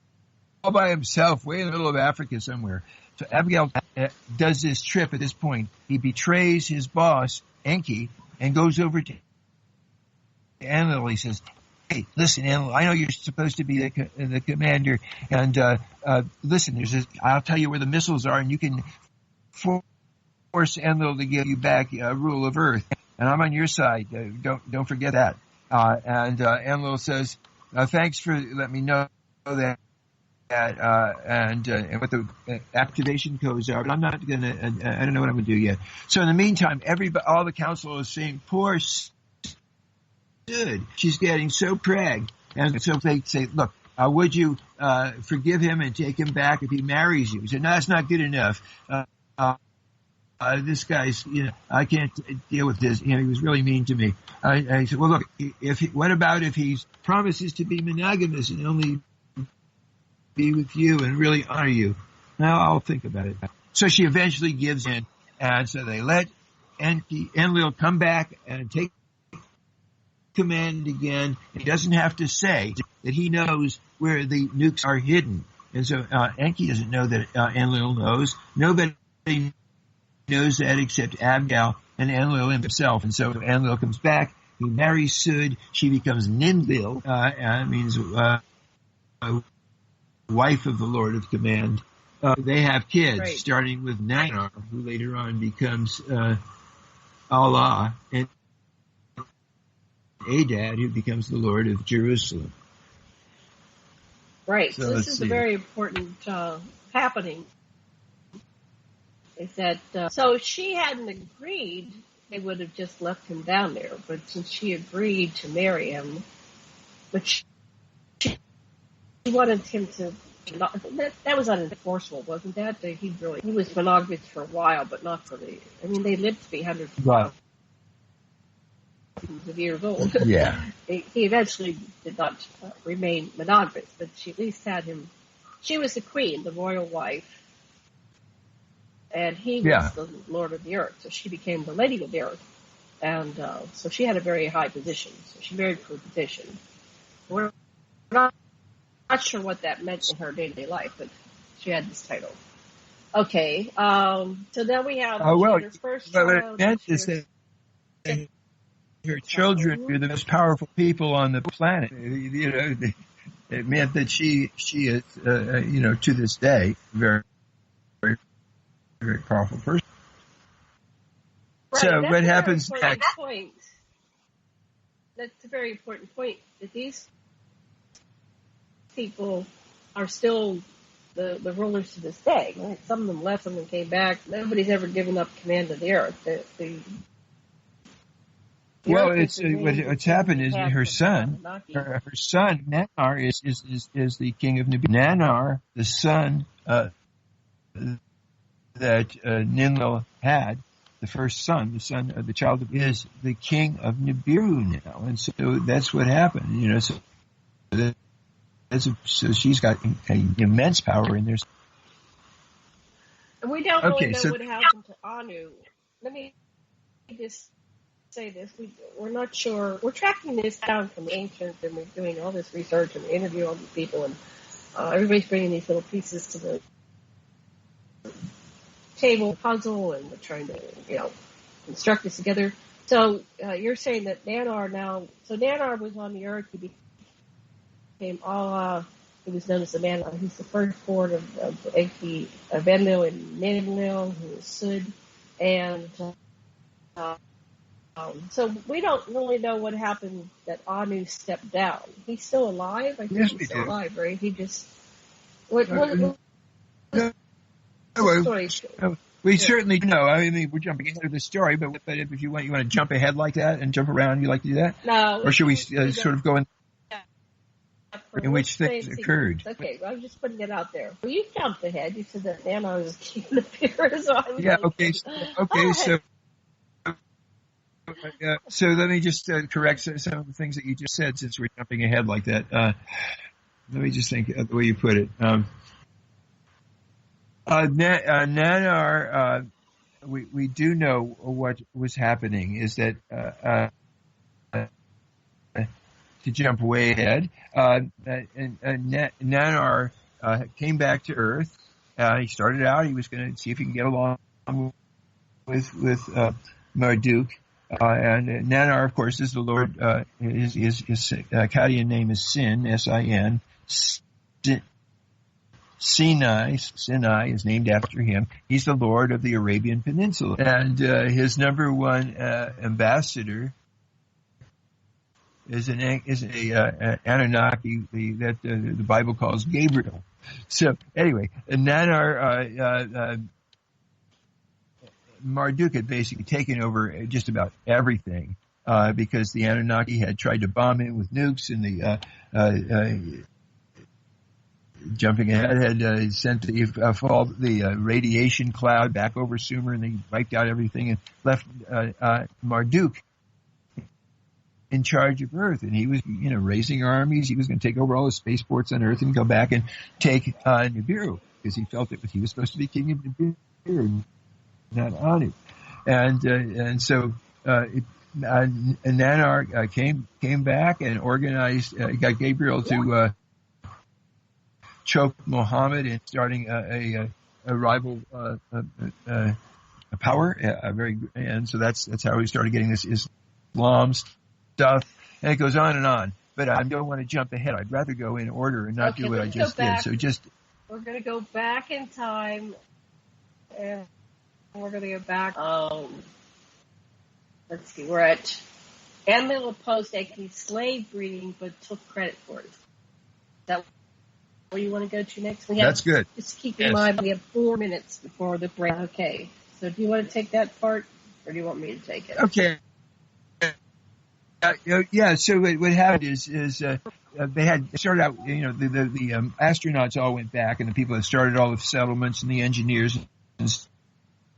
by himself, way in the middle of Africa somewhere. So Abigail does this trip at this point. He betrays his boss, Enki, and goes over to Enlil. He says, "Hey, listen, Enlil, I know you're supposed to be the commander, and listen, I'll tell you where the missiles are, and you can force Enlil to give you back rule of Earth, and I'm on your side. Don't forget that." And Enlil says, "Thanks for letting me know that." And what the activation codes are, but I'm not gonna. I don't know what I'm gonna do yet. So in the meantime, all the council is saying, "Poor Sud, she's getting so preg." And so they say, "Look, would you forgive him and take him back if he marries you?" He said, "No, that's not good enough. This guy's, I can't deal with this. He was really mean to me." I said, "Well, look, what about if he promises to be monogamous and only be with you and really honor you?" "Now I'll think about it." So she eventually gives in, and so they let Enlil come back and take command again. He doesn't have to say that he knows where the nukes are hidden, and so Enki doesn't know that Enlil knows. Nobody knows that except Abigail and Enlil himself. And so Enlil comes back. He marries Sud. She becomes Ninmah, means wife of the Lord of Command. They have kids, starting with Nannar, who later on becomes Allah, and Adad, who becomes the Lord of Jerusalem. Right. So this is a very important happening. Is that so? She hadn't agreed; they would have just left him down there. But since she agreed to marry him, but she wanted him to. That was unenforceable, wasn't that? He was monogamous for a while, but not for the. I mean, they lived to be hundreds of years old. Yeah. He eventually did not remain monogamous, but she at least had him. She was the queen, the royal wife, and he was the lord of the earth. So she became the lady of the earth, and so she had a very high position. So she married for a position. We're not sure what that meant in her day-to-day life, but she had this title. Okay, so then we have her first child. It meant is that her children are the most powerful people on the planet. It meant that she is, to this day, very, very, very powerful person. Right, so what happens next? That's a very important point, that these people are still the rulers to this day. Right? Some of them left, some of them came back. Nobody's ever given up command of the earth. What's happened is her son Nannar is the king of Nibiru. Nannar, the son that Ninmah had, the first son, the child is the king of Nibiru now, and so that's what happened. So she's got immense power in there. And we don't really know what happened to Anu. Let me just say this. We're not sure. We're tracking this down from the ancients, and we're doing all this research and interviewing all these people, and everybody's bringing these little pieces to the table puzzle, and we're trying to, construct this together. So you're saying that Nannar was on the earth. He became Allah. He was known as the man. He's the firstborn of Enki, of Enlil and Ninmah, who was Sud, and so we don't really know what happened that Anu stepped down. He's still alive? I think he's still alive, right? He just... We certainly know. I mean, we're jumping into the story, but if you want to jump ahead like that and jump around, you like to do that? No. Or should we sort of go in which things occurred? Okay, well, I'm just putting it out there. Well, you jumped ahead. You said that Nannar was king of the Pyrrhus. So let me just correct some of the things that you just said, since we're jumping ahead like that. Let me just think of the way you put it. Nannar, we do know what was happening is that, to jump way ahead, Nannar came back to Earth, He started out, he was going to see if he can get along with Marduk. And Nanar, of course, is the Lord, his Akkadian name is Sin, S-I-N. Sinai is named after him. He's the Lord of the Arabian Peninsula. And his number one ambassador is an Anunnaki that the Bible calls Gabriel. So anyway, Nanar, Marduk had basically taken over just about everything because the Anunnaki had tried to bomb him with nukes, and the jumping ahead had sent the radiation cloud back over Sumer, and they wiped out everything and left Marduk in charge of Earth. And he was, raising armies. He was going to take over all the spaceports on Earth and go back and take Nibiru, because he felt that he was supposed to be king of Nibiru, not Anu. And so Nanar came back and organized, got Gabriel to choke Muhammad in starting a rival power. And so that's how we started getting this Islam stuff, and it goes on and on. But I don't want to jump ahead. I'd rather go in order and not do what I just did. So we're going to go back in time, and we're going to go back. Let's see. We're at Enlil opposed Enki's slave breeding, but took credit for it. Is that where you want to go to next? That's good. Just keep in mind we have 4 minutes before the break. Okay. So do you want to take that part, or do you want me to take it? Okay. Yeah. So what happened is they had started out. The astronauts all went back, and the people that started all the settlements and the engineers and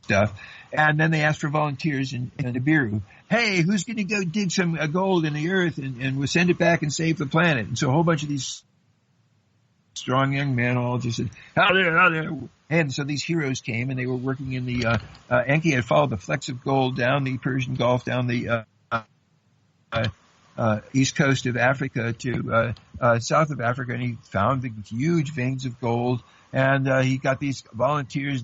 stuff. And then they asked for volunteers in Nibiru. Hey, who's going to go dig some gold in the earth and we'll send it back and save the planet? And so a whole bunch of these strong young men all just said, how there. And so these heroes came, and they were working in the Enki had followed the flecks of gold down the Persian Gulf, down the east coast of Africa to south of Africa, and he found the huge veins of gold. And he got these volunteers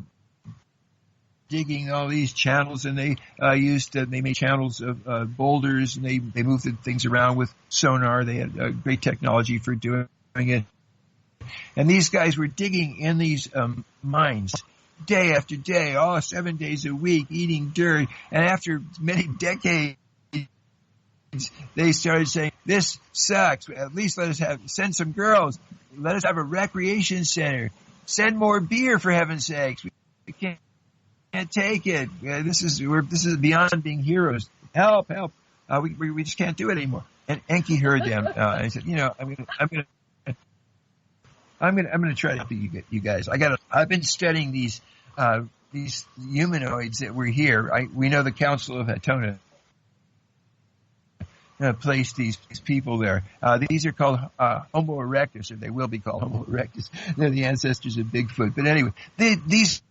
digging all these channels, and they they made channels of boulders, and they moved the things around with sonar. They had great technology for doing it. And these guys were digging in these mines day after day, 7 days a week, eating dirt. And after many decades, they started saying, this sucks. At least let us send some girls. Let us have a recreation center. Send more beer, for heaven's sakes. We can't take it. This is beyond being heroes. Help. We just can't do it anymore. And Enki heard them. And he said, I'm going to try to help you guys. I've been studying these humanoids that were here. We know the Council of Hatona placed these people there. These are called Homo erectus, or they will be called Homo erectus. They're the ancestors of Bigfoot. But anyway, these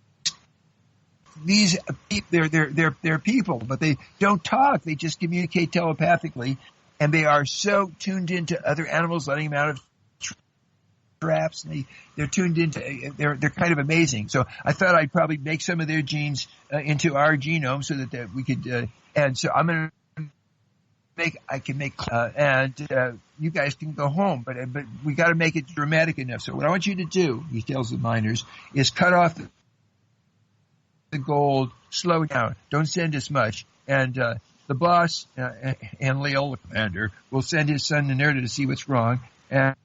they're people, but they don't talk. They just communicate telepathically, and they are so tuned into other animals, letting them out of traps. And they're tuned into. They're kind of amazing. So I thought I'd probably make some of their genes into our genome so that we could. And so I'm going to make you guys can go home, but we got to make it dramatic enough. So what I want you to do, he tells the miners, is cut off the gold, slow down, don't send as much. And the boss, Enlil, the commander, will send his son Ninurta to see what's wrong, and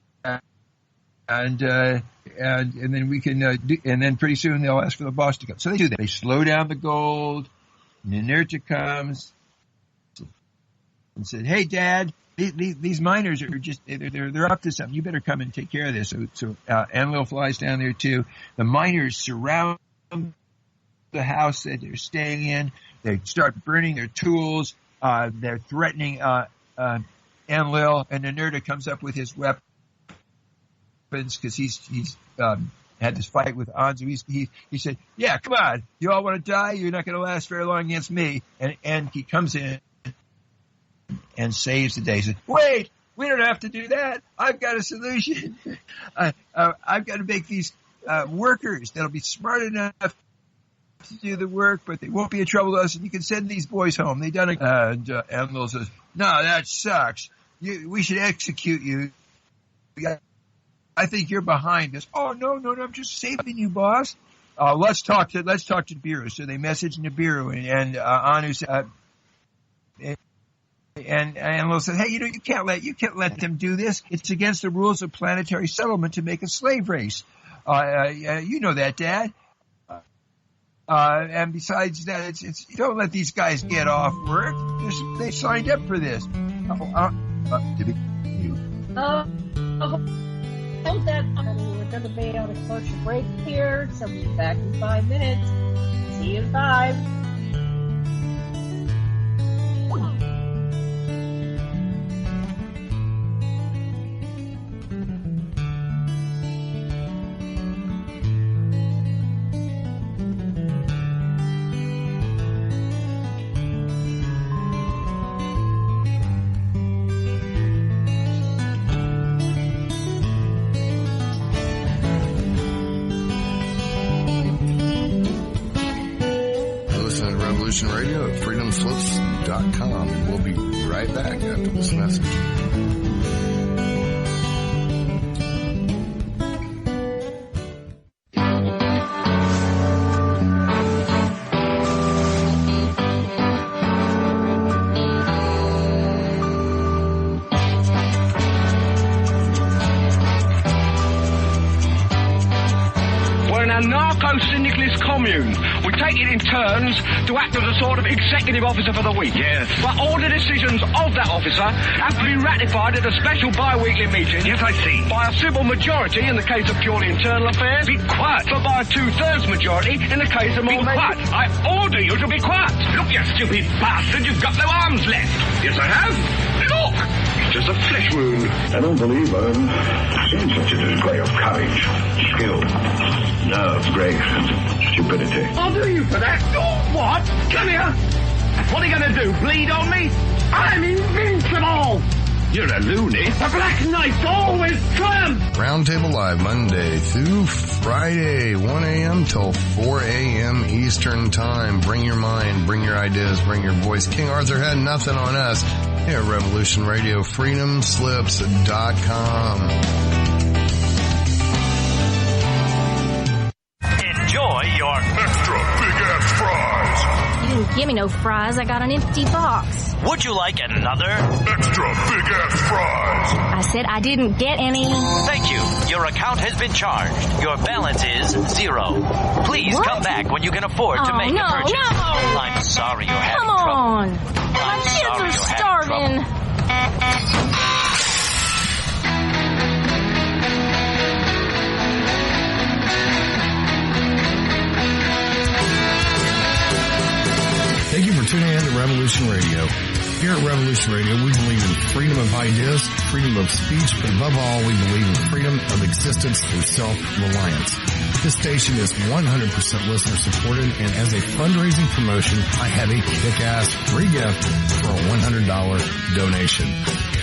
then we can and then pretty soon they'll ask for the boss to come. So they do that. They slow down the gold. Ninurta comes and said, "Hey, Dad, these miners are just they're up to something. You better come and take care of this." So Enlil flies down there too. The miners surround the house that they're staying in. They start burning their tools. They're threatening Enlil, and Ninurta comes up with his weapons because he's had this fight with Anzu. He said, "Yeah, come on, you all want to die? You're not going to last very long against me." And he comes in and saves the day. He said, "Wait, we don't have to do that. I've got a solution. I've got to make these workers that'll be smart enough to do the work, but they won't be in trouble to us, and you can send these boys home. They done it. And Enlil says, no, that sucks. We should execute you. I think you're behind us. Oh, no, I'm just saving you, boss. Let's talk to Nibiru. So they message Nibiru, and Anu said, and Enlil said, hey, you can't let them do this. It's against the rules of planetary settlement to make a slave race. You know that, Dad. And besides that, it's don't let these guys get off work. They signed up for this. Hold that. We're going to be on a commercial break here, so we'll be back in 5 minutes. See you in 5. Radio at freedomslips.com. We'll be right back after this message. We're an anarcho-syndicalist commune. We take it in turns to act as a sort of executive officer for the week. Yes. But all the decisions of that officer have to be ratified at a special bi-weekly meeting. Yes, I see. By a civil majority in the case of purely internal affairs. Be quiet. But by a 2/3 majority in the case of more... Be quiet. I order you to be quiet. Look, you stupid bastard, you've got no arms left. Yes, I have. Look! It's just a flesh wound. I don't believe I've seen such a display of courage, skill, nerve, grace, and stupidity. I'll do you for that. Oh, what? Come here. What are you going to do, bleed on me? I'm invincible. You're a loony. The Black Knights always triumph. Roundtable Live, Monday through Friday, 1 a.m. till 4 a.m. Eastern Time. Bring your mind, bring your ideas, bring your voice. King Arthur had nothing on us. Here at Revolution Radio, freedomslips.com. Enjoy your extra big-ass fries. You didn't give me no fries. I got an empty box. Would you like another? Extra big-ass fries. I said I didn't get any. Thank you. Your account has been charged. Your balance is 0. Please come back when you can afford to make a purchase. No. I'm sorry you're having trouble. Come on. My kids are starving. Thank you for tuning in to Revolution Radio. Here at Revolution Radio, we believe in freedom of ideas, freedom of speech, but above all, we believe in freedom of existence through self-reliance. This station is 100% listener-supported, and as a fundraising promotion, I have a kick-ass free gift for a $100 donation.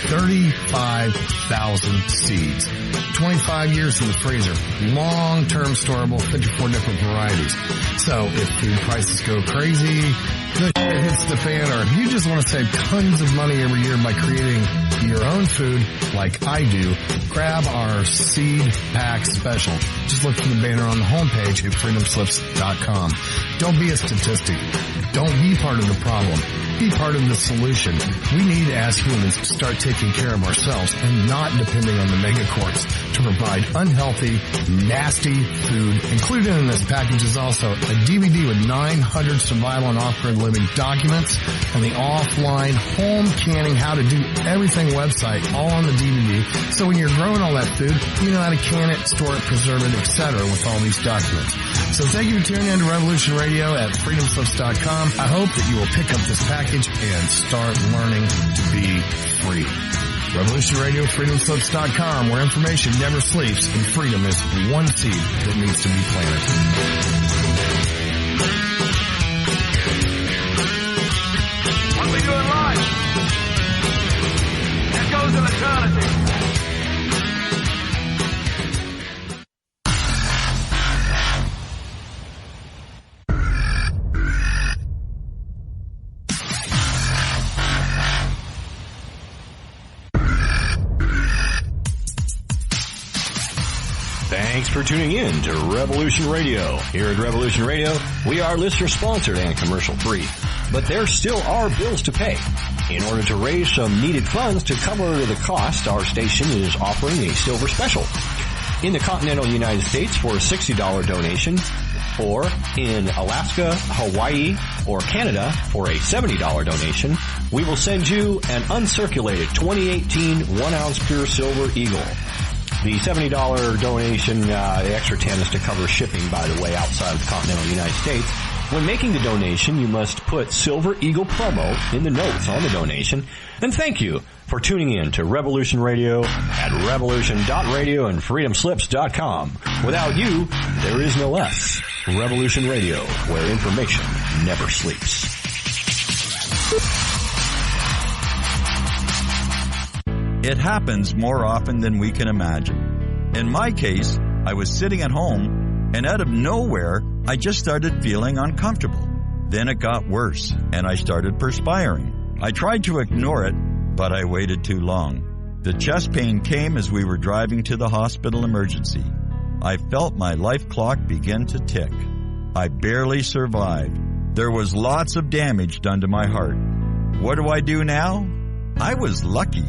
35,000 seeds. 25 years in the freezer. Long-term storable, 54 different varieties. So if food prices go crazy, the shit hits the fan, or if you just want to save tons of money every year by creating your own food like I do, grab our seed pack special. Just look for the banner on the homepage at freedomslips.com. Don't be a statistic. Don't be part of the problem. Be part of the solution. We need, as humans, to start taking care of ourselves and not depending on the megacorps to provide unhealthy, nasty food. Included in this package is also a DVD with 900 survival and off-grid living documents and the offline home canning how to do everything website all on the DVD. So when you're growing all that food, you know how to can it, store it, preserve it, etc. with all these documents. So thank you for tuning in to Revolution Radio at freedomslips.com. I hope that you will pick up this package and start learning to be free. Revolution Radio, freedomslips.com, where information never sleeps and freedom is one seed that needs to be planted. What we do in life? It goes in eternity. Thanks for tuning in to Revolution Radio. Here at Revolution Radio, we are listener-sponsored and commercial-free. But there still are bills to pay. In order to raise some needed funds to cover the cost, our station is offering a silver special. In the continental United States for a $60 donation, or in Alaska, Hawaii, or Canada for a $70 donation, we will send you an uncirculated 2018 1-ounce pure silver eagle. The $70 donation, the extra 10 is to cover shipping, by the way, outside of the continental United States. When making the donation, you must put Silver Eagle promo in the notes on the donation. And thank you for tuning in to Revolution Radio at revolution.radio and freedomslips.com. Without you, there is no us. Revolution Radio, where information never sleeps. It happens more often than we can imagine. In my case, I was sitting at home, and out of nowhere, I just started feeling uncomfortable. Then it got worse, and I started perspiring. I tried to ignore it, but I waited too long. The chest pain came as we were driving to the hospital emergency. I felt my life clock begin to tick. I barely survived. There was lots of damage done to my heart. What do I do now? I was lucky.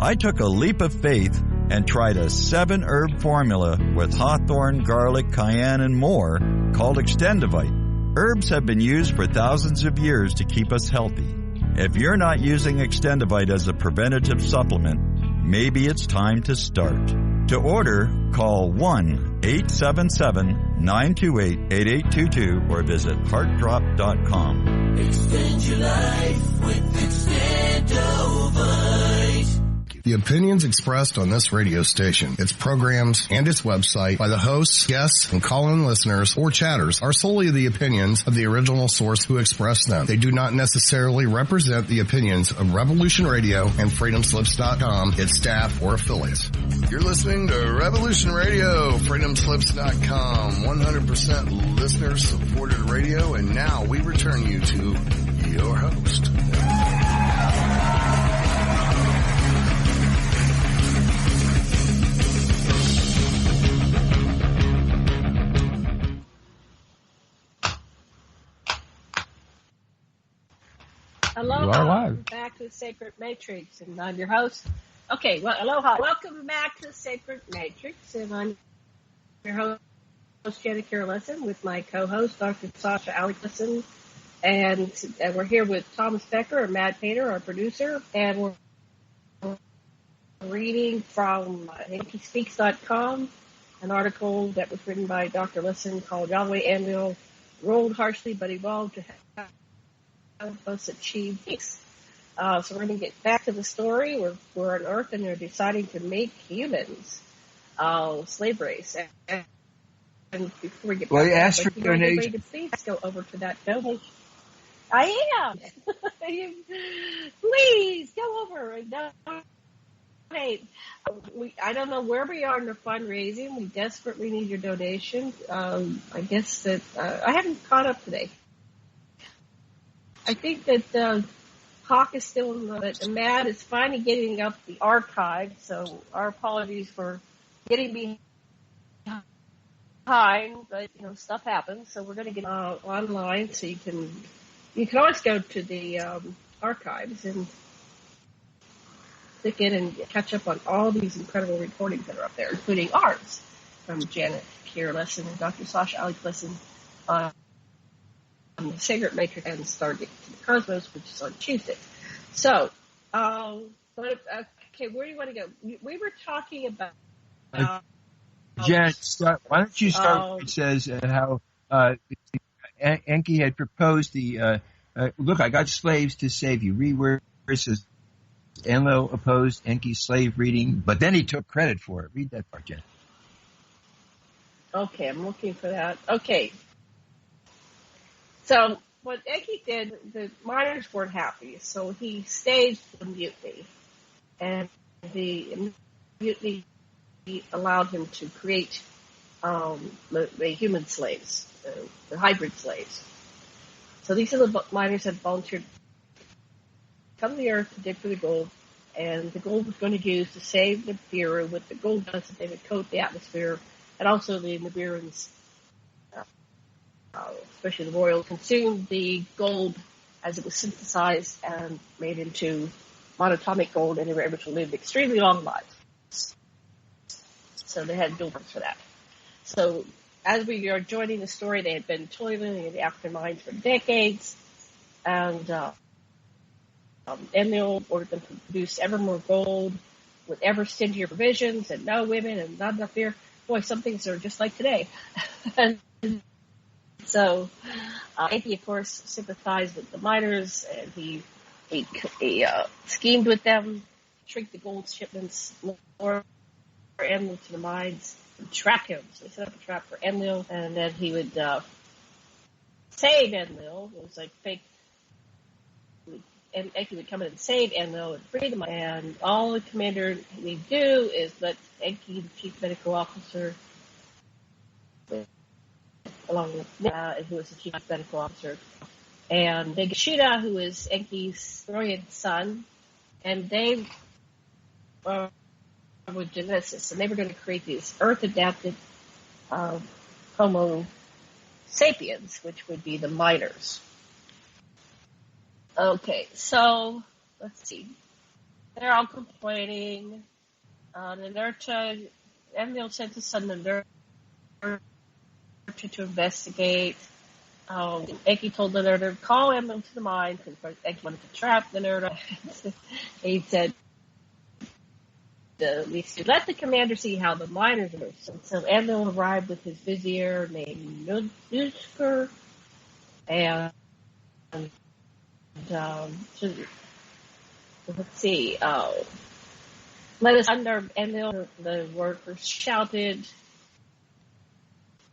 I took a leap of faith and tried a 7-herb formula with hawthorn, garlic, cayenne, and more called Extendivite. Herbs have been used for thousands of years to keep us healthy. If you're not using Extendivite as a preventative supplement, maybe it's time to start. To order, call 1-877-928-8822 or visit heartdrop.com. Extend your life with Extendivite. The opinions expressed on this radio station, its programs, and its website by the hosts, guests, and call-in listeners or chatters are solely the opinions of the original source who expressed them. They do not necessarily represent the opinions of Revolution Radio and freedomslips.com, its staff, or affiliates. You're listening to Revolution Radio, freedomslips.com, 100% listener-supported radio, and now we return you to your host. Aloha, welcome back to the Sacred Matrix, and I'm your host. Okay, well, aloha, welcome back to the Sacred Matrix, and I'm your host, Janet Lessin, with my co-host, Dr. Sasha Lessin, and we're here with Thomas Becker, our Mad Painter, our producer, and we're reading from EnkiSpeaks.com, an article that was written by Dr. Lessin called Yahweh-Enlil Rolled Harshly But Evolved to Help us achieve peace. So we're going to get back to the story. We're on Earth, and they're deciding to make humans slave race. And before we get back to that, please go over to that donation. I am. Please go over and donate. I don't know where we are in the fundraising. We desperately need your donation. I guess that I haven't caught up today. I think that Hawk is still in the Mad is finally getting up the archive, so our apologies for getting behind, but stuff happens, so we're going to get online, so you can always go to the archives and click in and catch up on all these incredible recordings that are up there, including ours from Janet Lessin and Dr. Sasha Lessin on the Sacred Matrix and Stargate to the Cosmos, which is on Tuesday. So, okay, where do you want to go? We were talking about... Janet, why don't you start where it says how Enki had proposed the... look, I got slaves to save you. Read where it says Enlil opposed Enki's slave reading, but then he took credit for it. Read that part, Janet. Okay, I'm looking for that. Okay. So what Enki did, the miners weren't happy, so he staged a mutiny. And the mutiny allowed him to create the human slaves, the hybrid slaves. So these are the miners that volunteered to come to the earth to dig for the gold, and the gold was going to use to save Nibiru with the gold dust that they would coat the atmosphere and also the Nibirans, especially the royals, consumed the gold as it was synthesized and made into monatomic gold, and they were able to live extremely long lives. So they had dual purpose for that. So as we are joining the story, they had been toiling in the African mines for decades, and Enlil ordered them to produce ever more gold with ever stingier provisions and no women and not enough beer. Boy, some things are just like today. And so Enki, of course, sympathized with the miners, and he schemed with them, shrink the gold shipments more for Enlil to the mines, and trap him. So they set up a trap for Enlil, and then he would save Enlil. It was like fake. And Enki would come in and save Enlil and free them. And all the commander would do is let Enki, the chief medical officer, along with Ninmah, who was the chief medical officer, and Negashita, who is Enki's brilliant son, and they were geneticists, and they were going to create these Earth-adapted Homo sapiens, which would be the miners. Okay, so let's see. They're all complaining. Ninurta, Enlil sent his son Ninurta to investigate. Enki told Ninurta to call Enlil to the mine because Enki wanted to trap Ninurta. He said, let the commander see how the miners are. So Enlil arrived with his vizier named Nusker, and let's see. Let us under Enlil. The workers shouted,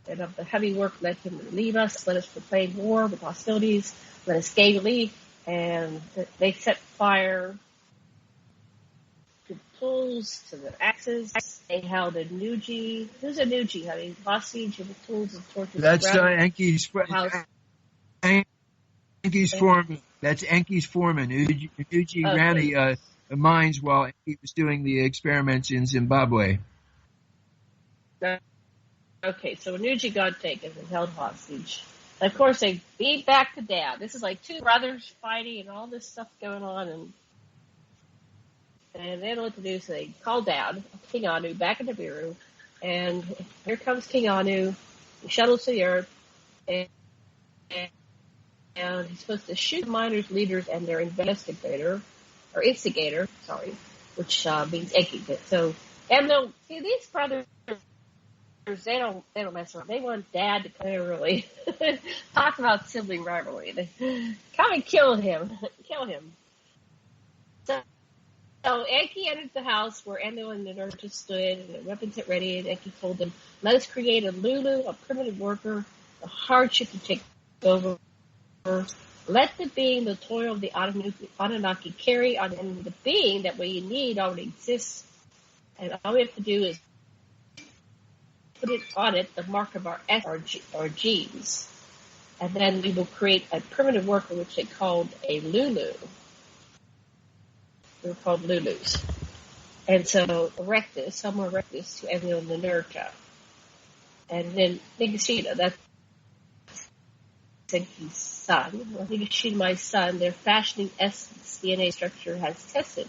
and of the heavy work, let him leave us. Let us proclaim war with hostilities. Let us gain relief. And they set fire to the tools, to the axes. They held a Nuji. Who's a Nuji, honey? Hostage of the tools and torches. That's Enki's foreman. That's Enki's foreman. Nuji ran the mines while Enki was doing the experiments in Zimbabwe. Okay, so Nuji got taken and held hostage. And of course, they beat back to Dad. This is like two brothers fighting and all this stuff going on, and they don't know what to do, so they call Dad, King Anu, back in Nibiru, and here comes King Anu. He shuttles to the earth, and he's supposed to shoot the miners' leaders and their instigator, which means Enki. So, and they'll see these brothers. They don't mess around. They want Dad to kind of really talk about sibling rivalry. They come and kill him. So Enki entered the house where Enlil and Ninurta stood, and their weapons at ready, and Enki told them, let us create a Lulu, a primitive worker, a hardship to take over. Let the being, the toil of the Anunnaki carry on, and the being that we need already exists, and all we have to do is put it on it, the mark of our genes, and then we will create a primitive worker, which they called a Lulu. They were called Lulus. And so Homo erectus to Enlil and Ninurta. And then Nigashita, that's Enki's son. Well, Nigashita, my son, their fashioning essence DNA structure has tested.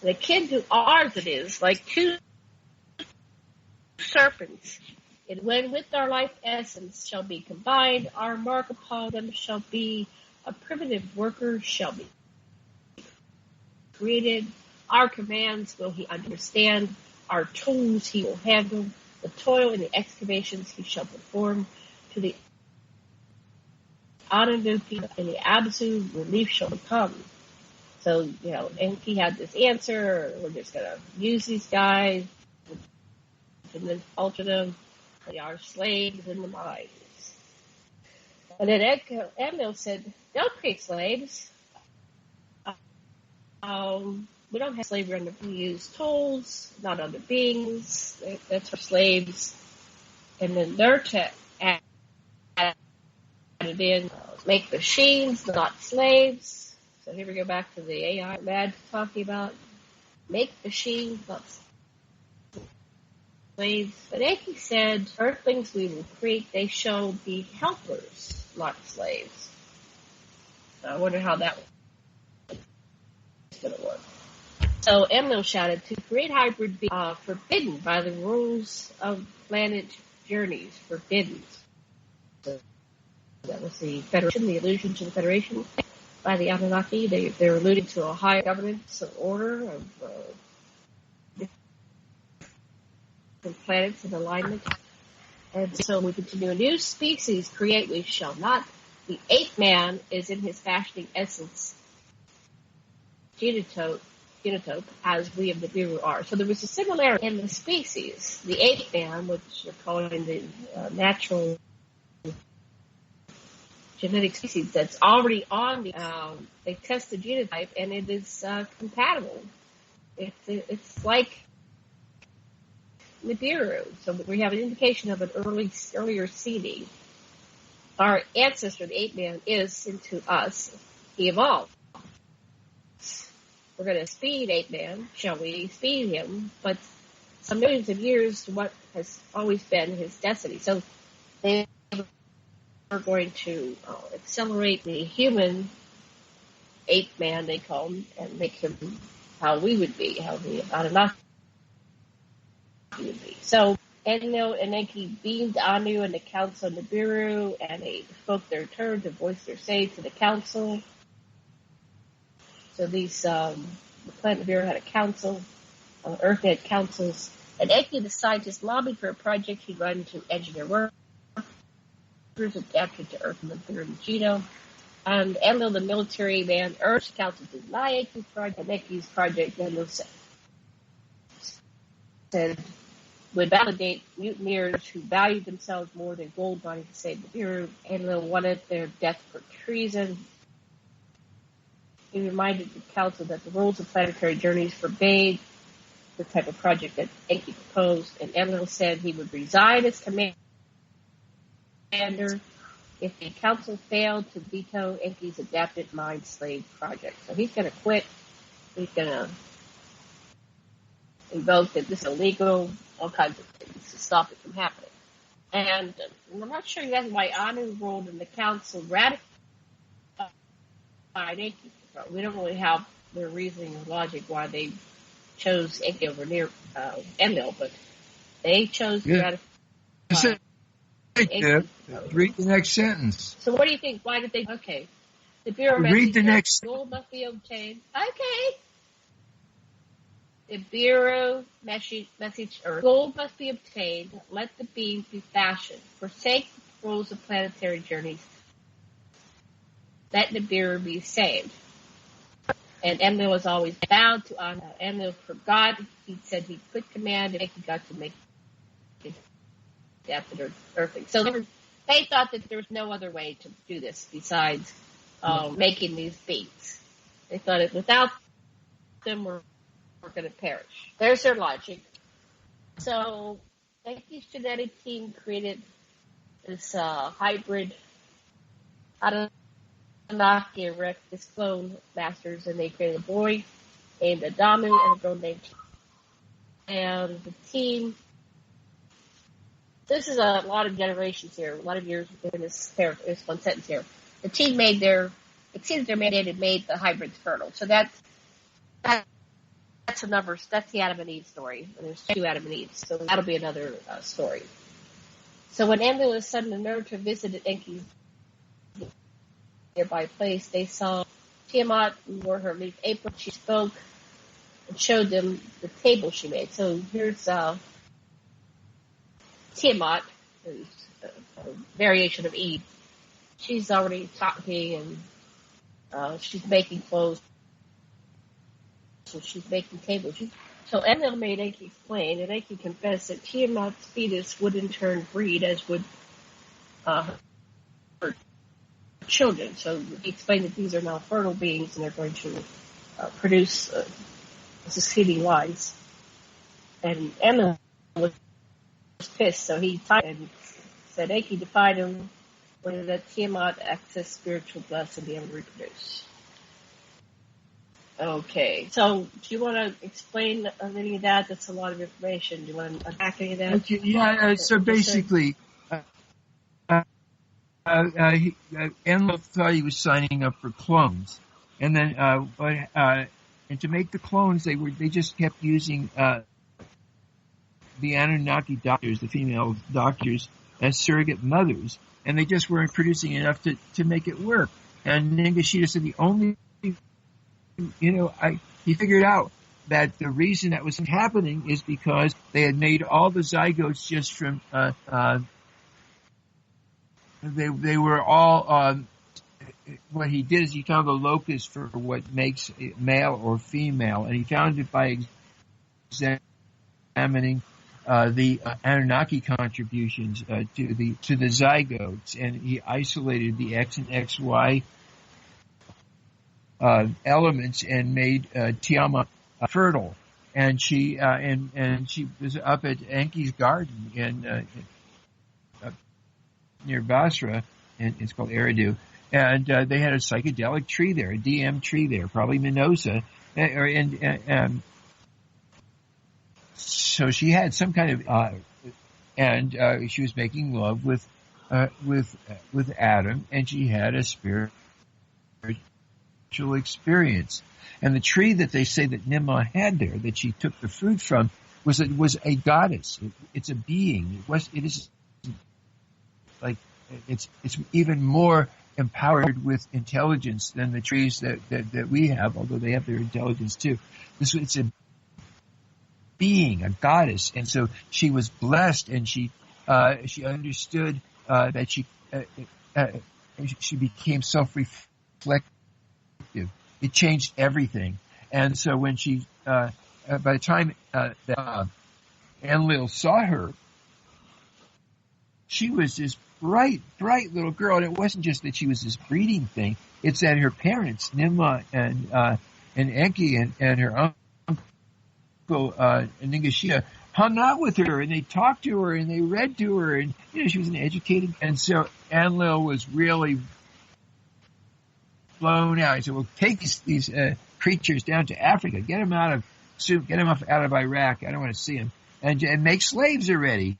And akin to ours it is, like two serpents, and when with our life essence shall be combined, our mark upon them shall be a primitive worker shall be created. Our commands will he understand, our tools he will handle, the toil and the excavations he shall perform, to the Anunnaki and the absolute relief shall come. So, Enki had this answer, we're just going to use these guys, and then alter them. They are slaves in the mines. And then Enlil said, don't create slaves. We don't have slavery under, we use tools, not other beings. That's for slaves. And then Ninurta added in, make machines, not slaves. So here we go back to the AI Mad talking about, make machines, not slaves. slaves. But Enki said, earthlings we will create, they shall be helpers, not slaves. I wonder how that is going to work. So Enlil shouted, to create hybrid be forbidden by the rules of planet journeys, forbidden. So that was the Federation, the allusion to the Federation by the Anunnaki. They're alluding to a higher governance of order of different planets in alignment. And so we continue, a new species create we shall not. The eighth man is in his fashioning essence genotype as we of Nibiru are. So there was a similarity in the species. The eighth man, which you're calling the natural genetic species that's already on the, they test the genotype and it is compatible. It's like Nibiru. So we have an indication of an earlier seeding. Our ancestor, the eighth man, is into us. He evolved. We're going to speed eighth man, shall we? Speed him, but some millions of years to what has always been his destiny. So they are going to accelerate the human eighth man, they call him, and make him how we would be, how the Anunnaki would be. So Enlil and Enki beamed Anu and the council of Nibiru, and they spoke their turn to voice their say to the council. So these, the planet Nibiru had a council, Earth had councils, and Enki, the scientist, lobbied for a project he'd run to engineer workers adapted to Earth and Nibiru and Genome. And Enlil, the military man, urged the council to deny Enki's project, and Enki's project, Enlil said would validate mutineers who valued themselves more than gold money to save Nibiru. Enlil wanted their death for treason. He reminded the council that the rules of planetary journeys forbade the type of project that Enki proposed, and Enlil said he would resign as commander if the council failed to veto Enki's adapted mind slave project. So he's going to quit. He's going to invoke that this is illegal, all kinds of things to stop it from happening. And I'm not sure exactly why Anu ruled and the council ratified Enki. We don't really have their reasoning or logic why they chose Enki over Enlil, but they chose to ratify Enki. Read the next sentence. So what do you think? Why did they? Okay. The Bureau read the next. Gold must be obtained. Okay. The Bureau message Earth. Gold must be obtained. Let the beams be fashioned. Forsake the rules of planetary journeys. Let the Nibiru be saved. And Enlil was always bound to honor. Enlil forgot. He said he quit command and he got to make it adapted Earthing. So they thought that there was no other way to do this besides making these beats. They thought that without them, we're going to perish. There's their logic. So Enki's genetic team created this hybrid Anunnaki erect his clone masters, and they created a boy named Adamu and a girl named Tina. And the team, this is a lot of generations here, a lot of years within this one sentence here. The team it seems their mandate had made the hybrids fertile. So that's a number, that's the Adam and Eve story. And there's 2 Adam and Eve, so that'll be another story. So when Enlil was suddenly nerved to visit Enki's nearby place, they saw Tiamat wore her leaf apron. She spoke and showed them the table she made. So here's Tiamat, who's a variation of Eve. She's already talking and she's making clothes. So she's making tables. So Enlil made Enki explain, and Enki confessed that Tiamat's fetus would in turn breed, as would her children. So he explained that these are now fertile beings and they're going to produce succeeding lines. And Enlil was pissed, so he tied and said Enki defied him when that Tiamat access spiritual bless and be able to reproduce. Okay, so do you want to explain any of that? That's a lot of information. Do you want to unpack any of that? Okay, yeah, so basically, Enlil thought he was signing up for clones. And then, and to make the clones, they just kept using, the Anunnaki doctors, the female doctors, as surrogate mothers. And they just weren't producing enough to make it work. And Ningishita said the only, he figured out that the reason that was happening is because they had made all the zygotes just from, they were all, what he did is he found the locus for what makes it male or female, and he found it by examining the Anunnaki contributions to the zygotes, and he isolated the X and XY elements and made Tiamat fertile. And she and she was up at Enki's garden in near Basra, and it's called Eridu. And they had a psychedelic tree there, a DM tree there, probably Mimosa, and so she had some kind of and she was making love with Adam, and she had a spiritual experience. And the tree that they say that Ninmah had there, that she took the fruit from, was a goddess. It's a being. It's even more empowered with intelligence than the trees that we have, although they have their intelligence too. It's a being, a goddess, and so she was blessed, and she understood that she became self-reflective. It changed everything, and so when she, by the time Enlil saw her, she was this bright little girl, and it wasn't just that she was this breeding thing. It's that her parents, Ninmah and Enki and her uncle Ningishita, hung out with her, and they talked to her, and they read to her, and she was an educated. And so Enlil was really blown out. He said, "Well, take these creatures down to Africa, get them out of Iraq. I don't want to see them, and make slaves already."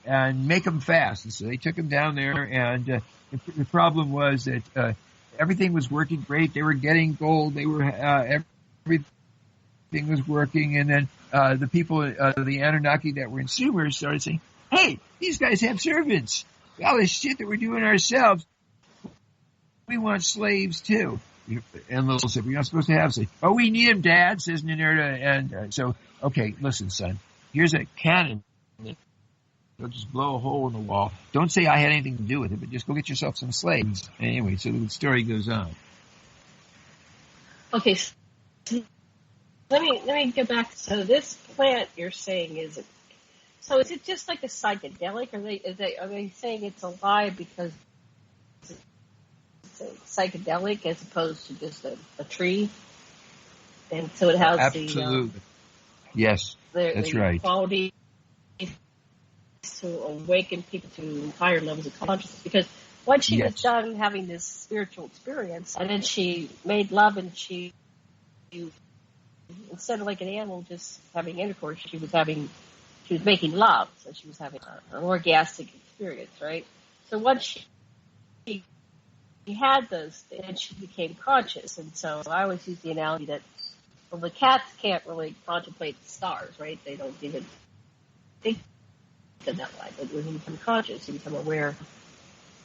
And make them fast. And so they took them down there, and the problem was that everything was working great. They were getting gold. They were everything was working, and then the people, the Anunnaki that were in Sumer, started saying, "Hey, these guys have servants. All this shit that we're doing ourselves, we want slaves too." And Lil said, "We're not supposed to have slaves." "Oh, we need them, Dad," says Ninurta. And so, okay, listen, son. Here's a cannon. They'll just blow a hole in the wall. Don't say I had anything to do with it, but just go get yourself some slaves. Anyway, so the story goes on. Okay, so let me get back. So this plant you're saying is it just like a psychedelic? Are they saying it's alive because it's a psychedelic as opposed to just a tree? And so it has absolutely. Yes, that's right. Quality to awaken people to higher levels of consciousness, because once she was done having this spiritual experience, and then she made love, and she instead of like an animal just having intercourse, she was making love, so she was having an orgasmic experience, right? So once she had those, and she became conscious, and so I always use the analogy that, well, the cats can't really contemplate the stars, right? They don't even think in that way. But when you become conscious, you become aware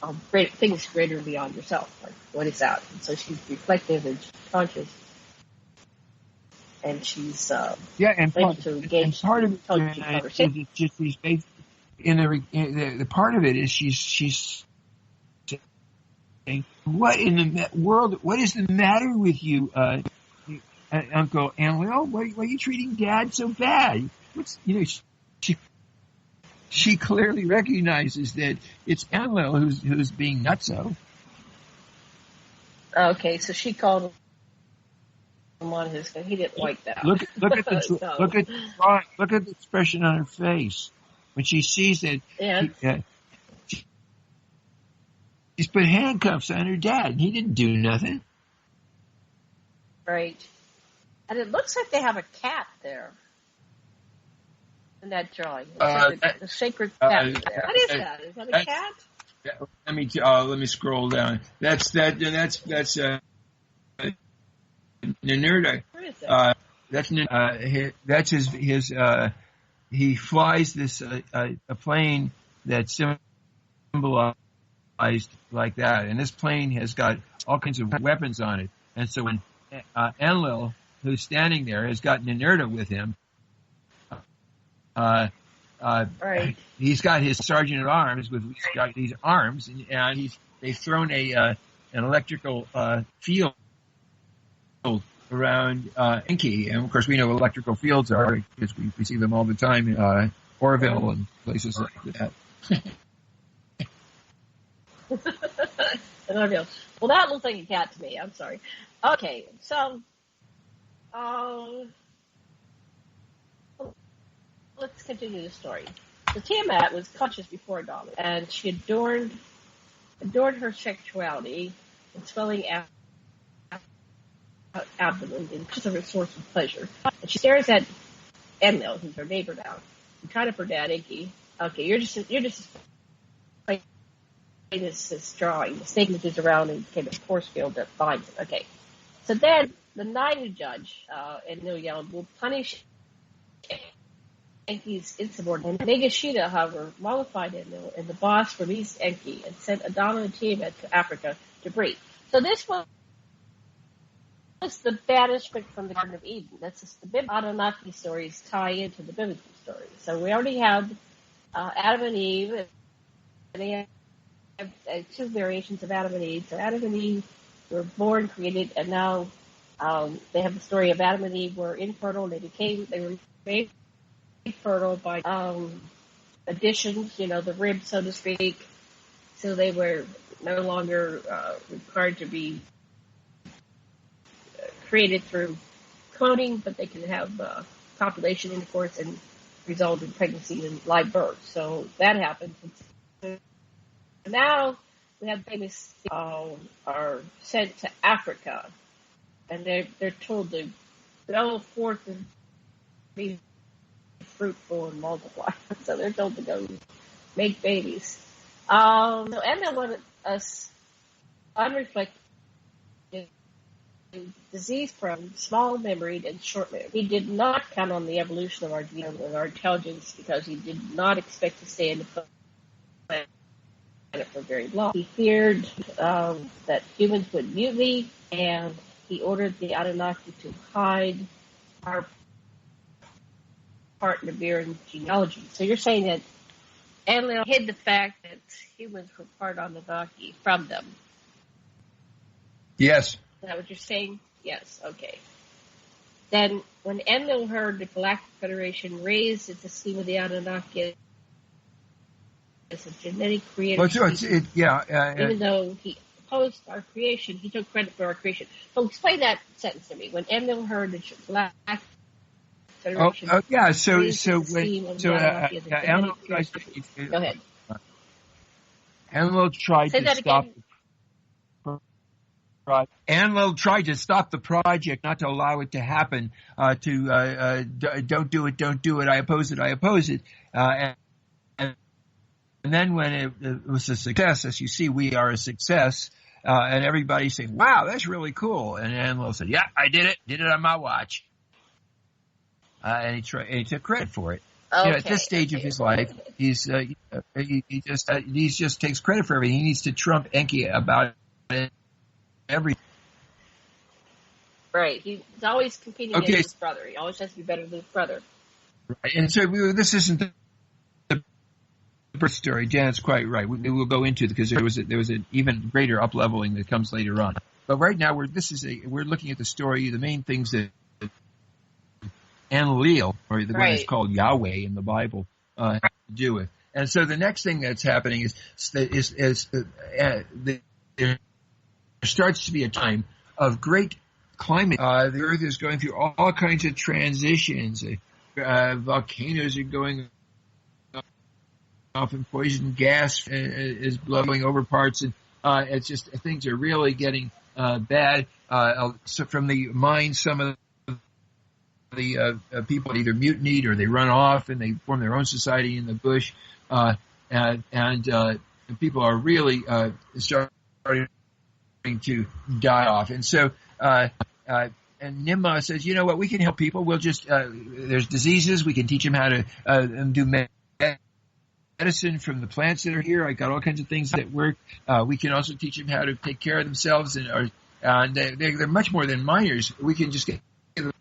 of things greater beyond yourself. Like, what is that? And so she's reflective and she's conscious, and she's and part of it is just these basic. The part of it is she's saying, "What in the world? What is the matter with you, Uncle Enlil? Why are you treating Dad so bad?" She clearly recognizes that it's Enlil who's being nutso. Okay, so she called him on his. He didn't like that. Look at the expression on her face when she sees that. She's put handcuffs on her dad, and he didn't do nothing. Right. And it looks like they have a cat there in that drawing. The sacred cat there. What is that? Is that a cat? Let me scroll down. That's Ninurta. Where is that? That's his he flies this a plane that symbolized like that, and this plane has got all kinds of weapons on it. And so when Enlil, who's standing there, has got Ninurta with him, right. He's got his sergeant at arms he's got these arms, and they've thrown an electrical field around Enki, and of course we know what electrical fields are because we see them all the time in Orville and places like that. Well, that looks like a cat to me. I'm sorry. Okay, so let's continue the story. So Tiamat was conscious before dawn, and she adorned her sexuality and swelling abdomen in just a source of pleasure. And she stares at Enlil, who's her neighbor now, and kind of her dad, Enki. Okay, you're just like this drawing. The snake moves around and became a force field that binds it. Okay, so then the Naidu judge, Enlil yelled, will punish Enki's insubordinate. Nagashita, however, mollified Enlil, and the boss released Enki and sent Adama and Tiamat to Africa to breed. So this was the banishment from the Garden of Eden. That's just the Anunnaki stories tie into the biblical stories. So we already have Adam and Eve, and they have two variations of Adam and Eve. So Adam and Eve were born, created, and now they have the story of Adam and Eve were infertile. They were made fertile by additions, the rib, so to speak. So they were no longer required to be created through cloning, but they can have copulation intercourse and result in pregnancy and live birth. So that happened. Now we have famous are sent to Africa, and they're told to go forth and be fruitful and multiply. So they're told to go make babies. So Enlil wanted us unreflected, disease-prone, small-memoried, and short-lived. He did not count on the evolution of our genome and our intelligence because he did not expect to stay in the planet for very long. He feared that humans would mutiny, and he ordered the Anunnaki to hide our part Nibiru genealogy. So you're saying that Enlil hid the fact that humans were part Anunnaki from them. Yes. Is that what you're saying? Yes, okay. Then, when Enlil heard the Galactic Federation raised its esteem of the Anunnaki as a genetic creator, even though he opposed our creation, he took credit for our creation. So explain that sentence to me. When Enlil heard the Galactic Federation raised its esteem of the Anunnaki as a genetic creator. Go ahead. Enlil tried to stop the Enlil tried to stop the project, not to allow it to happen, don't do it, I oppose it. And then when it was a success, as you see, we are a success, and everybody's saying, wow, that's really cool. And Enlil said, yeah, I did it on my watch. And he took credit for it. Okay. At this stage of his life, he just takes credit for everything. He needs to trump Enki about it. Right, he's always competing against his brother. He always has to be better than his brother. Right, and so this isn't the birth story. Janet's quite right. We will go into it because there was an even greater up-leveling that comes later on. But right now we're looking at the story, the main things that Enlil, or the one that's called Yahweh in the Bible, have to do with. And so the next thing that's happening is there starts to be a time of great climate. The Earth is going through all kinds of transitions. Volcanoes are going off, and poison gas is blowing over parts, and it's just things are really getting bad. So from the mines, some of the people either mutinied or they run off and they form their own society in the bush. And people are really starting to die off. And so and Ninmah says, you know what, we can help people. We'll just there's diseases, we can teach them how to do medicine from the plants that are here. I got all kinds of things that work. We can also teach them how to take care of themselves, and they're much more than miners. We can just get them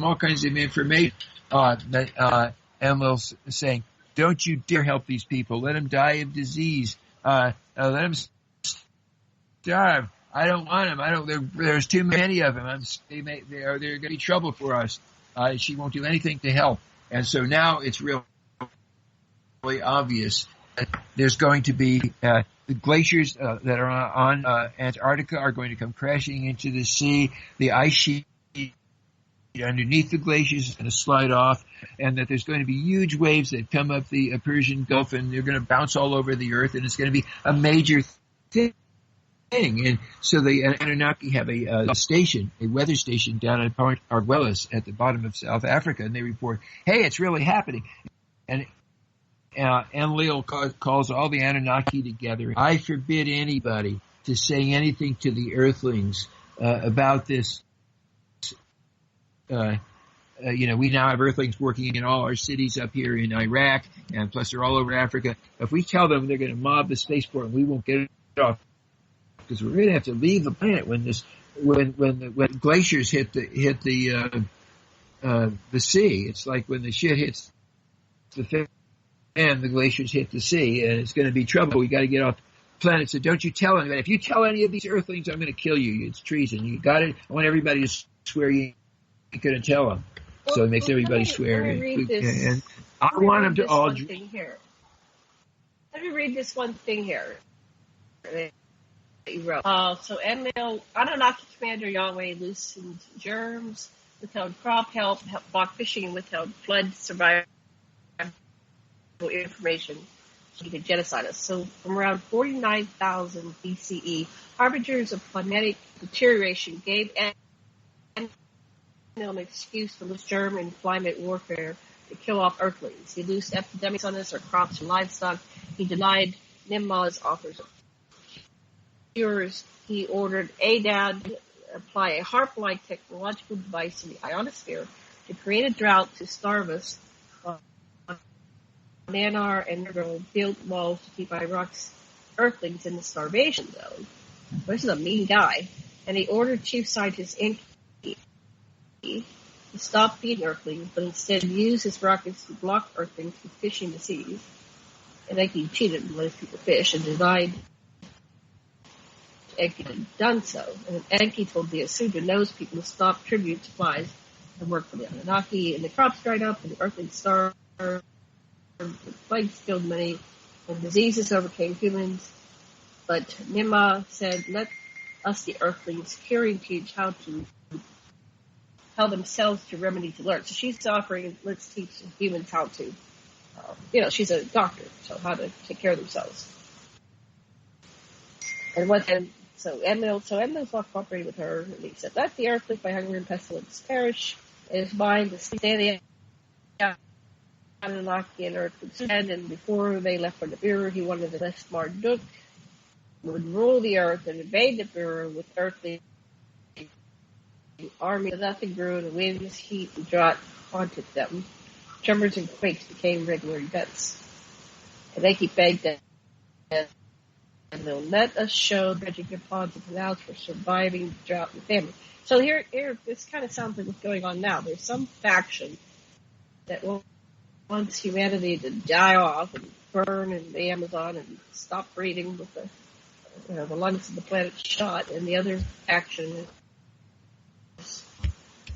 all kinds of information. Enlil's saying, don't you dare help these people. Let them die of disease. Let them starve. I don't want them. There's too many of them. They're going to be trouble for us. She won't do anything to help. And so now it's really obvious that there's going to be the glaciers that are on Antarctica are going to come crashing into the sea. The ice sheet underneath the glaciers is going to slide off, and that there's going to be huge waves that come up the Persian Gulf, and they're going to bounce all over the earth, and it's going to be a major thing. And so the Anunnaki have a station, a weather station down at Point Arguelles at the bottom of South Africa, and they report, hey, it's really happening. And Enlil calls all the Anunnaki together. I forbid anybody to say anything to the Earthlings about this. We now have Earthlings working in all our cities up here in Iraq, and plus they're all over Africa. If we tell them they're going to mob the spaceport, we won't get it off, because we're going to have to leave the planet when glaciers hit the sea. It's like when the shit hits the fan, the glaciers hit the sea, and it's going to be trouble. We got to get off the planet. So don't you tell anybody. If you tell any of these Earthlings, I'm going to kill you. It's treason. You got it. I want everybody to swear you ain't going to tell them. So it makes everybody swear. And I want them to all. Let me read this one thing here. He wrote. So Enlil, Anunnaki commander Yahweh loosened germs, withheld crop help, blocked fishing, and withheld flood survival information so he could genocide us. So from around 49,000 BCE, harbingers of climatic deterioration gave Enlil an excuse for this germ and climate warfare to kill off Earthlings. He loosed epidemics on us, our crops and livestock. He denied Ninmah's offers of cures. He ordered Adad to apply a harp-like technological device in the ionosphere to create a drought to starve us. Nanar and Nibiru built walls to keep Iraq's Earthlings in the starvation zone. This is a mean guy. And he ordered Chief Scientist Enki to stop feeding Earthlings, but instead use his rockets to block Earthlings from fishing the seas. And Enki cheated and let his people fish and denied Enki had done so. And Enki told the Asuda knows people to stop tribute supplies and work for the Anunnaki, and the crops dried up and the Earthlings starved. The plagues killed many, and diseases overcame humans. But Ninmah said, let us, the Earthlings, cure and teach how themselves to remedy to learn. So she's offering, let's teach humans how to, she's a doctor, so how to take care of themselves. So Enlil's not cooperating with her, and he said, let the Earthlings by hunger and pestilence perish. It is mine to stay the Anunnaki and Earthlings, and before they left for Nibiru, he wanted to let Marduk would rule the earth and invade Nibiru with earthly army. Nothing grew, and the winds, heat, and drought haunted them. Tremors and quakes became regular events. And they keep begged them, and they'll let us show dredging your ponds and canals for surviving drought and famine. So here, this kind of sounds like what's going on now. There's some faction that wants humanity to die off and burn in the Amazon and stop breathing with the lungs of the planet shot, and the other action is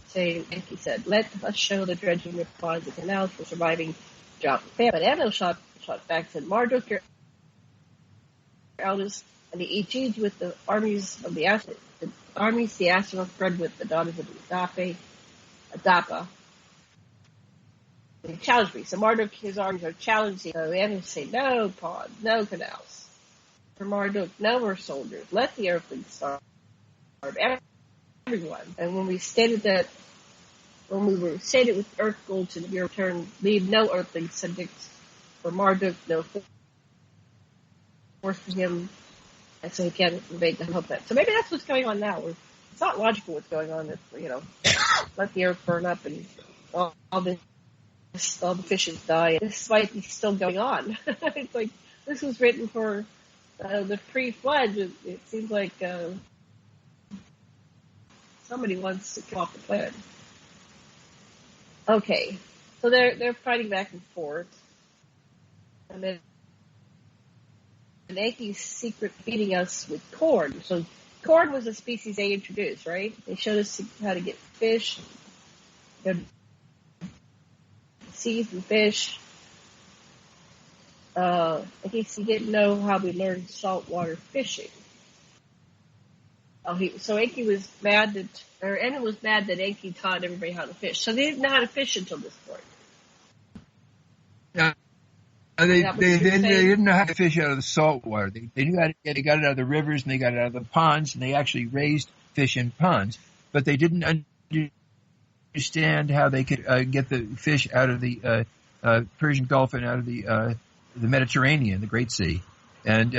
saying, like he said, let us show the dredging of ponds and canals for surviving drought and famine. But Enlil shot back and said, Marduk, your eldest, and the Ichij with the armies of the astronauts bred with the daughters of the Adapa. He challenged me. So Marduk, his armies are challenging. So Enlil say, no ponds, no canals. For Marduk, no more soldiers. Let the Earthlings starve. everyone. And when we stated that, when we were sated with Earth gold to the return, leave no earthling subjects for Marduk, no force for him, and so he can't invade the whole planet. So maybe that's what's going on now. It's not logical what's going on. It's, let the Earth burn up and all the fishes die. This might be still going on. It's like this was written for the pre-flood. It seems like somebody wants to come off the planet. Okay, so they're fighting back and forth, and then Enki's secret feeding us with corn. So corn was a species they introduced, right? They showed us how to get fish, seeds and fish. In case you didn't know how we learned saltwater fishing. So Enki was mad Enlil was mad that Enki taught everybody how to fish. So they didn't know how to fish until this point. Yeah. They didn't know how to fish out of the salt water. They knew how to they got it out of the rivers and they got it out of the ponds and they actually raised fish in ponds. But they didn't understand how they could get the fish out of the Persian Gulf and out of the Mediterranean, the Great Sea, and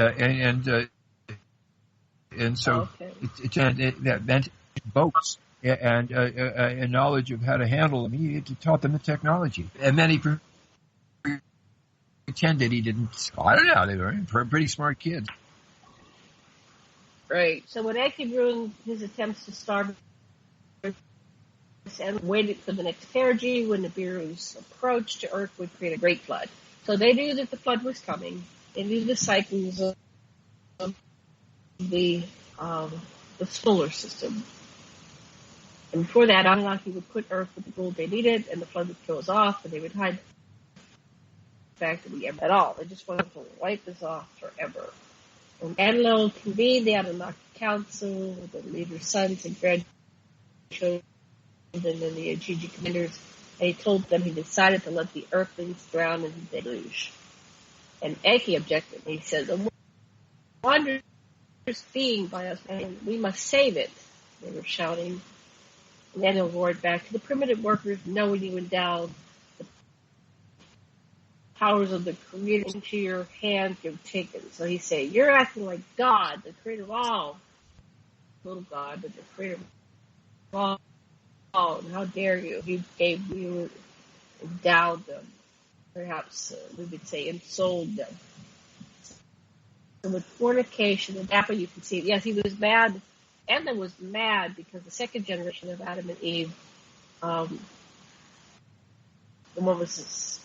so that meant boats and knowledge of how to handle them. He taught them the technology, and then he pretended he didn't. I don't know. They were pretty smart kids. Right. So when Enki ruined his attempts to starve and waited for the next perigee, when Nibiru's approach to Earth would create a great flood. So they knew that the flood was coming. They knew the cycles of the solar system. And before that, Anunnaki would put Earth with the gold they needed, and the flood would kill us off, and they would hide the fact that we ever at all. They just wanted to wipe us off forever. When Enlil convened the Anunnaki Council, the leader's sons and grandchildren and the Gigi commanders, and he told them he decided to let the Earthlings drown in the deluge. And Enki objected. He said, "The wondrous being by us, and we must save it." They were shouting. And then he'll roared back to the primitive workers, knowing you endowed the powers of the creator into your hands you've taken. So he said, "You're acting like God, the creator of all." Little God, but the creator of all. And how dare you? You endowed them. Perhaps we would say ensouled them. So with fornication, and that way you can see, yes, he was mad. Enlil was mad because the second generation of Adam and Eve, the one was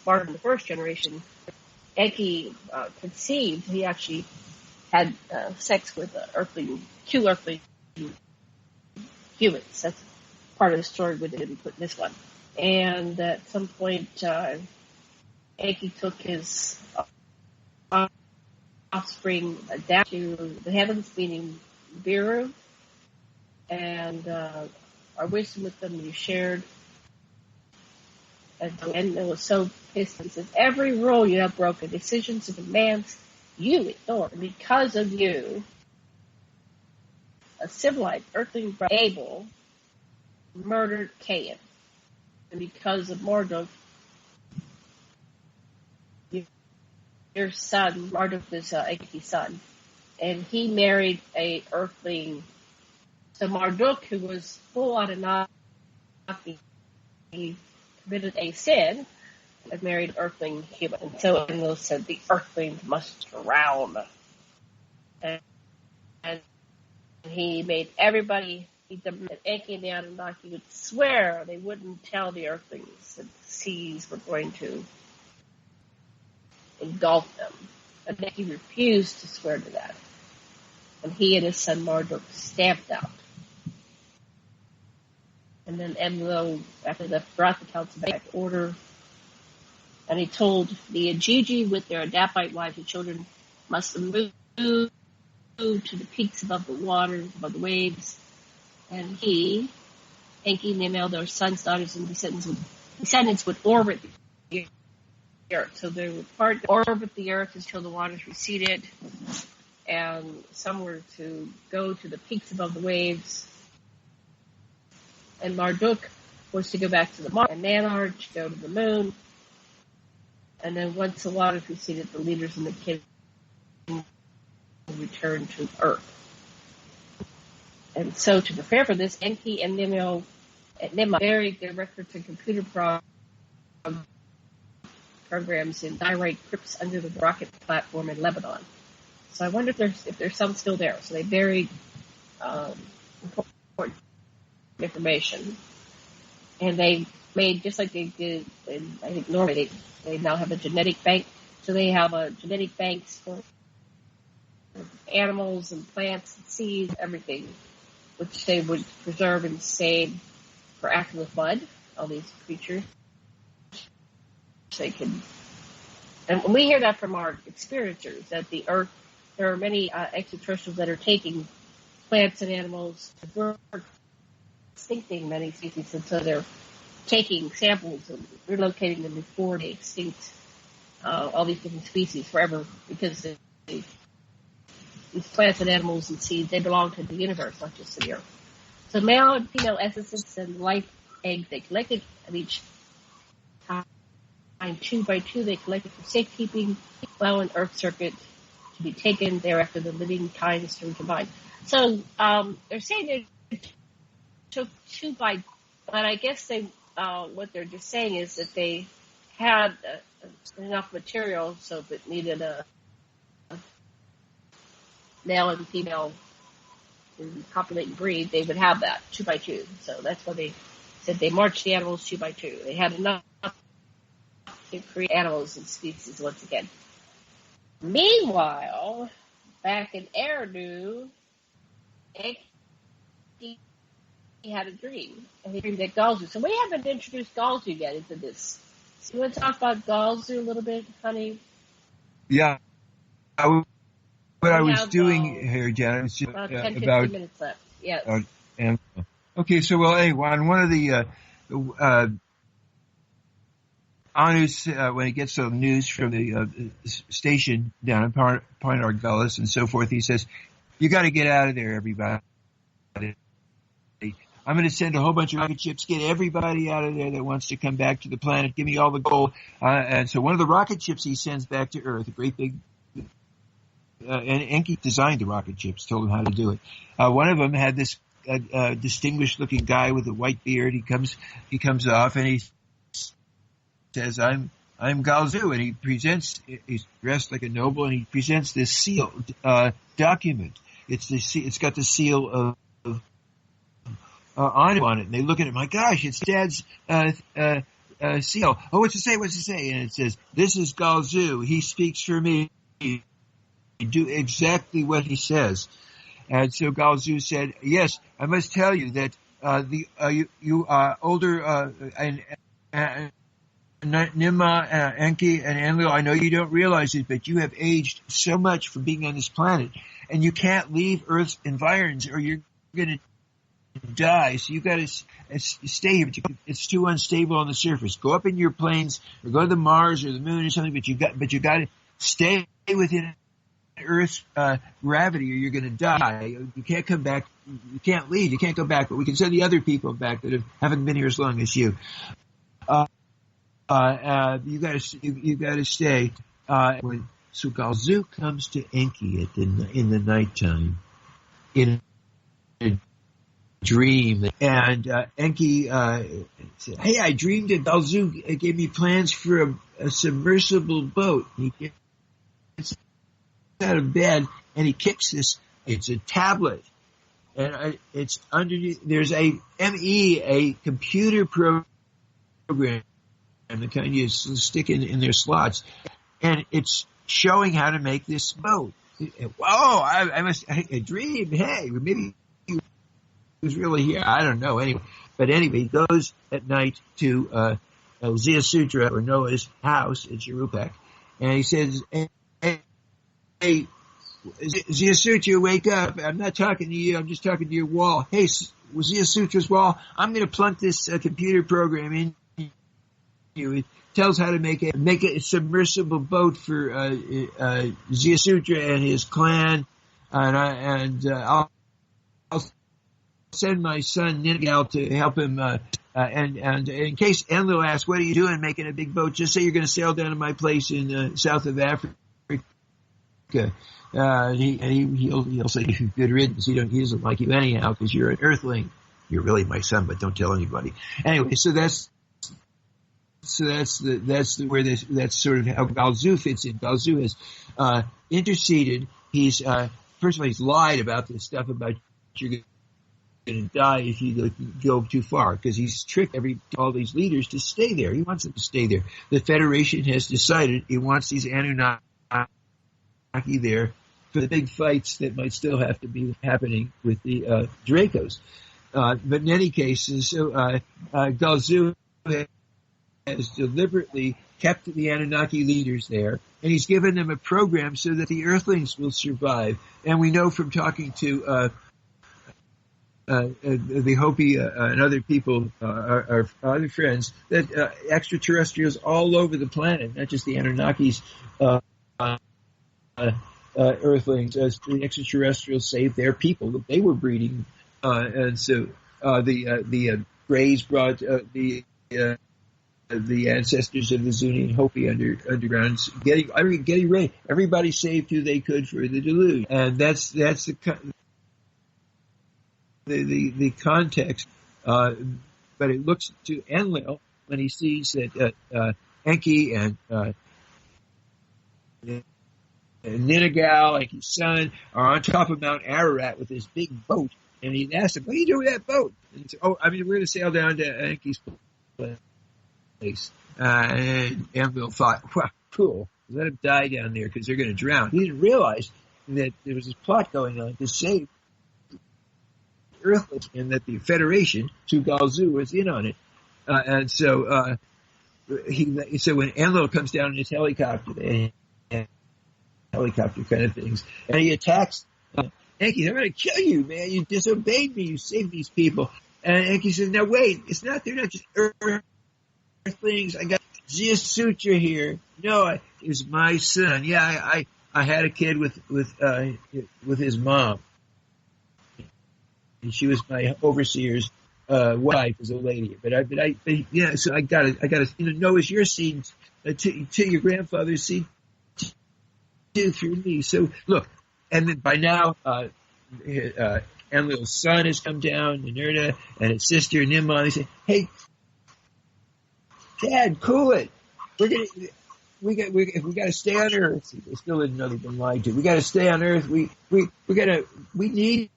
smarter than the first generation, Enki conceived. He actually had sex with two earthling humans. That's part of the story we didn't put in this one. And at some point, Enki took his offspring down to the heavens, meaning Nibiru, and our wisdom with them we shared. And Enlil was so pissed. He says, "Every rule you have broken, decisions and demands you ignore. And because of you, a civilized earthling Abel murdered Cain. And because of Marduk, your son, Marduk was Enki's son, and he married a earthling. So Marduk, who was full Anunnaki, he committed a sin and married earthling human. And so Enlil said the earthlings must drown. And he made everybody, Enki and the Anunnaki would swear they wouldn't tell the earthlings that the seas were going to engulf them. And Enki refused to swear to that. And he and his son Marduk stamped out. And then Enlil, after that, brought the council back to order. And he told the Gigi with their Adapite wives and children must move to the peaks above the waters, above the waves. And he, Enki, Nimel, their sons, daughters, and descendants would orbit the earth. So they would orbit the earth until the waters receded. and some were to go to the peaks above the waves. And Marduk was to go back to the Mars, and Nannar to go to the moon. And then once the waters receded, the leaders in the kingdom returned to Earth. And so to prepare for this, Enki and Nimah buried their records and computer programs in diorite crypts under the rocket platform in Lebanon. So I wonder if there's some still there. So they buried important information, and they made, just like they did in, I think, Norway, they now have a genetic bank. So they have genetic banks for animals and plants and seeds, everything, which they would preserve and save for after the flood, all these creatures. They can, and we hear that from our experiencers, that the Earth, there are many extraterrestrials that are taking plants and animals, we're extincting many species, and so they're taking samples and relocating them before they extinct all these different species forever, because these plants and animals and seeds, they belong to the universe, not just to the Earth. So male and female essences and life eggs, they collected at each time, 2 by 2, they collected for safekeeping, allow an Earth circuit to be taken. Thereafter, the living kinds to recombine. So they're saying they took 2 by, but I guess they what they're just saying is that they had enough material, so if it needed a male and female to copulate and breed, they would have that 2 by 2. So that's why they said they marched the animals 2 by 2. They had enough to create animals and species once again. Meanwhile, back in Eridu, he had a dream, and he dreamed that Galzu. So we haven't introduced Galzu yet into this. So you want to talk about Galzu a little bit, honey? Yeah. What I was doing here, Janet, was just about 10, 15 minutes left. Yes. Okay, so anyway, on one of the Anus, when he gets the news from the station down in Point Argullis and so forth, he says, "You got to get out of there, everybody. I'm going to send a whole bunch of rocket ships, get everybody out of there that wants to come back to the planet, give me all the gold." And so one of the rocket ships he sends back to Earth, a great big, and Enki designed the rocket ships, told him how to do it. One of them had this distinguished looking guy with a white beard. He comes off and he says, I'm Galzu, and he presents, he's dressed like a noble, and he presents this sealed document. It's got the seal of Anu on it, and they look at it, my gosh, it's Dad's seal. Oh, what's it say? And it says, "This is Galzu. He speaks for me. Do exactly what he says." And so Galzu said, "Yes, I must tell you that you older Ninmah, Enki, and Enlil, I know you don't realize it, but you have aged so much from being on this planet, and you can't leave Earth's environs or you're going to die. So you got to stay here. But it's too unstable on the surface. Go up in your planes or go to the Mars or the Moon or something. But you got to stay within Earth's gravity, or you're going to die. You can't come back. You can't leave. You can't go back. But we can send the other people back that haven't been here as long as you. You got to stay. So Galzu comes to Enki in the nighttime in a dream, and Enki said, "Hey, I dreamed that Galzu gave me plans for a submersible boat." He gets out of bed and he kicks this. It's a tablet, and it's underneath. There's a computer program, the kind you stick in their slots, and it's showing how to make this boat. Whoa! I dreamed. Hey, maybe he was really here. I don't know. Anyway, he goes at night to Ziasutra, or Noah's house at Cherupek, and he says, "Hey, Ziasutra, wake up! I'm not talking to you. I'm just talking to your wall. Hey, Ziasutra's wall. I'm going to plunk this computer program in you. It tells how to make a submersible boat for Ziasutra and his clan, I'll send my son Ningal to help him. And in case Enlil asks, "What are you doing, making a big boat?" Just say you're going to sail down to my place in south of Africa. He'll say, "Good riddance. He doesn't like you anyhow because you're an Earthling. You're really my son, but don't tell anybody." Anyway, that's sort of how Galzu fits in. Galzu has interceded. He's first of all, he's lied about this stuff about you're going to die if you go too far, because he's tricked all these leaders to stay there. He wants them to stay there. The Federation has decided it wants these Anunnaki there for the big fights that might still have to be happening with the Dracos. But in any case, Galzu has deliberately kept the Anunnaki leaders there, and he's given them a program so that the Earthlings will survive. And we know from talking to the Hopi and other people, our other friends, that extraterrestrials all over the planet, not just the Anunnakis, Earthlings, as the extraterrestrials saved their people that they were breeding, and so the Greys brought the ancestors of the Zuni and Hopi undergrounds, getting ready. Everybody saved who they could for the deluge, and that's the context. But it looks to Enlil when he sees that Enki and Ningal, Enki's son, are on top of Mount Ararat with this big boat, and he asked him, "What are you doing with that boat?" And he said, we're going to sail down to Enki's place. And Enlil thought, "Wow, cool. Let him die down there because they're going to drown." He didn't realize that there was this plot going on to save Earth, and that the Federation, Galzu, was in on it. And so when Enlil comes down in his helicopter, kind of things, and he attacks Enki, "They're going to kill you, man. You disobeyed me. You saved these people." And Enki says, "No, wait. They're not just Earthlings. I got just suture here. No, it was my son. Yeah, I had a kid with his mom. And she was my overseer's wife as a lady. So I gotta know as your seed to your grandfather's seed through me." So look, and then by now, Enlil's son has come down, Ninurta, and his sister Ninmah. They say, "Hey, Dad, cool it. We got to stay on Earth." They still didn't know they'd been lied to. We got to stay on Earth. We need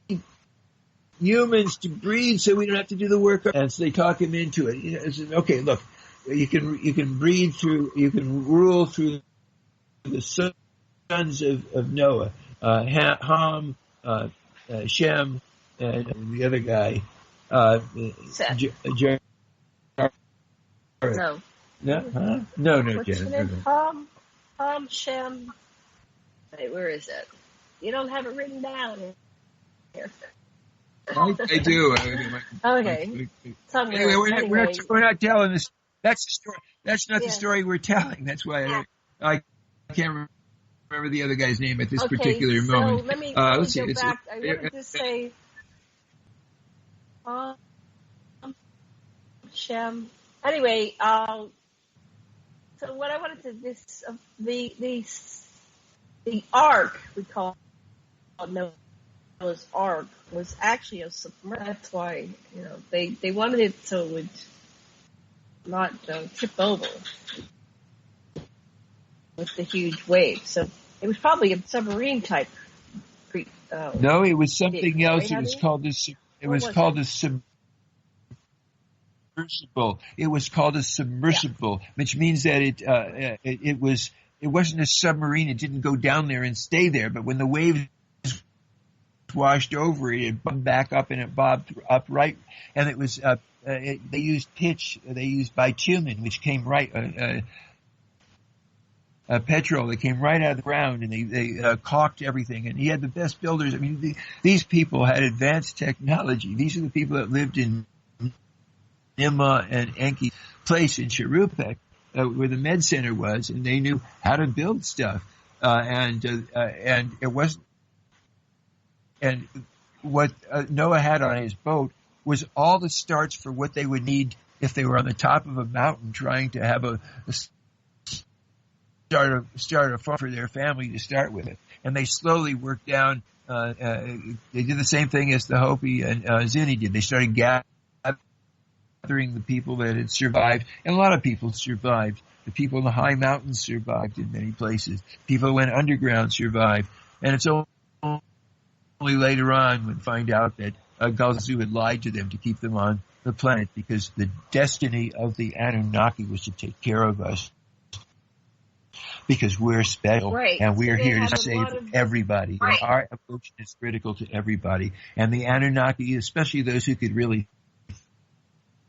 humans to breed so we don't have to do the work. And so they talk him into it. Said, "Okay, look, you can breed through, you can rule through the sons of Noah, Ham, Shem, and the other guy, Seth. No. No, huh? No, What's his name? Ham, Shem. Wait, where is it? You don't have it written down here. I do. Okay. Anyway, we're not telling this. That's the story. That's not the story we're telling. That's why I can't remember the other guy's name at this particular moment. Let me go back. I wanted to say Shem. Anyway, so what I wanted to the Ark, we call it Noah's Ark, was actually a submersible. That's why they wanted it so it would not tip over with the huge waves. So it was probably a submarine type. No, it was something else. It was called this. It was called a submersible. It was called a submersible, which means that it wasn't a submarine. It didn't go down there and stay there. But when the waves washed over it, it bobbed back up and it bobbed upright. And it was they used pitch. They used bitumen, which came right. Petrol that came right out of the ground, and they caulked everything. And he had the best builders. I mean, these people had advanced technology. These are the people that lived in Ninmah and Enki's place in Cherupek, where the med center was, and they knew how to build stuff. And it wasn't And what Noah had on his boat was all the starts for what they would need if they were on the top of a mountain trying to have start a farm for their family to start with it. And they slowly worked down. They did the same thing as the Hopi and Zini did. They started gathering the people that had survived, and a lot of people survived. The people in the high mountains survived in many places. People who went underground survived. And it's only later on when find out that Galzu had lied to them to keep them on the planet, because the destiny of the Anunnaki was to take care of us, because we're special, right, and we're here to save everybody. Right. Our evolution is critical to everybody. And the Anunnaki, especially those who could really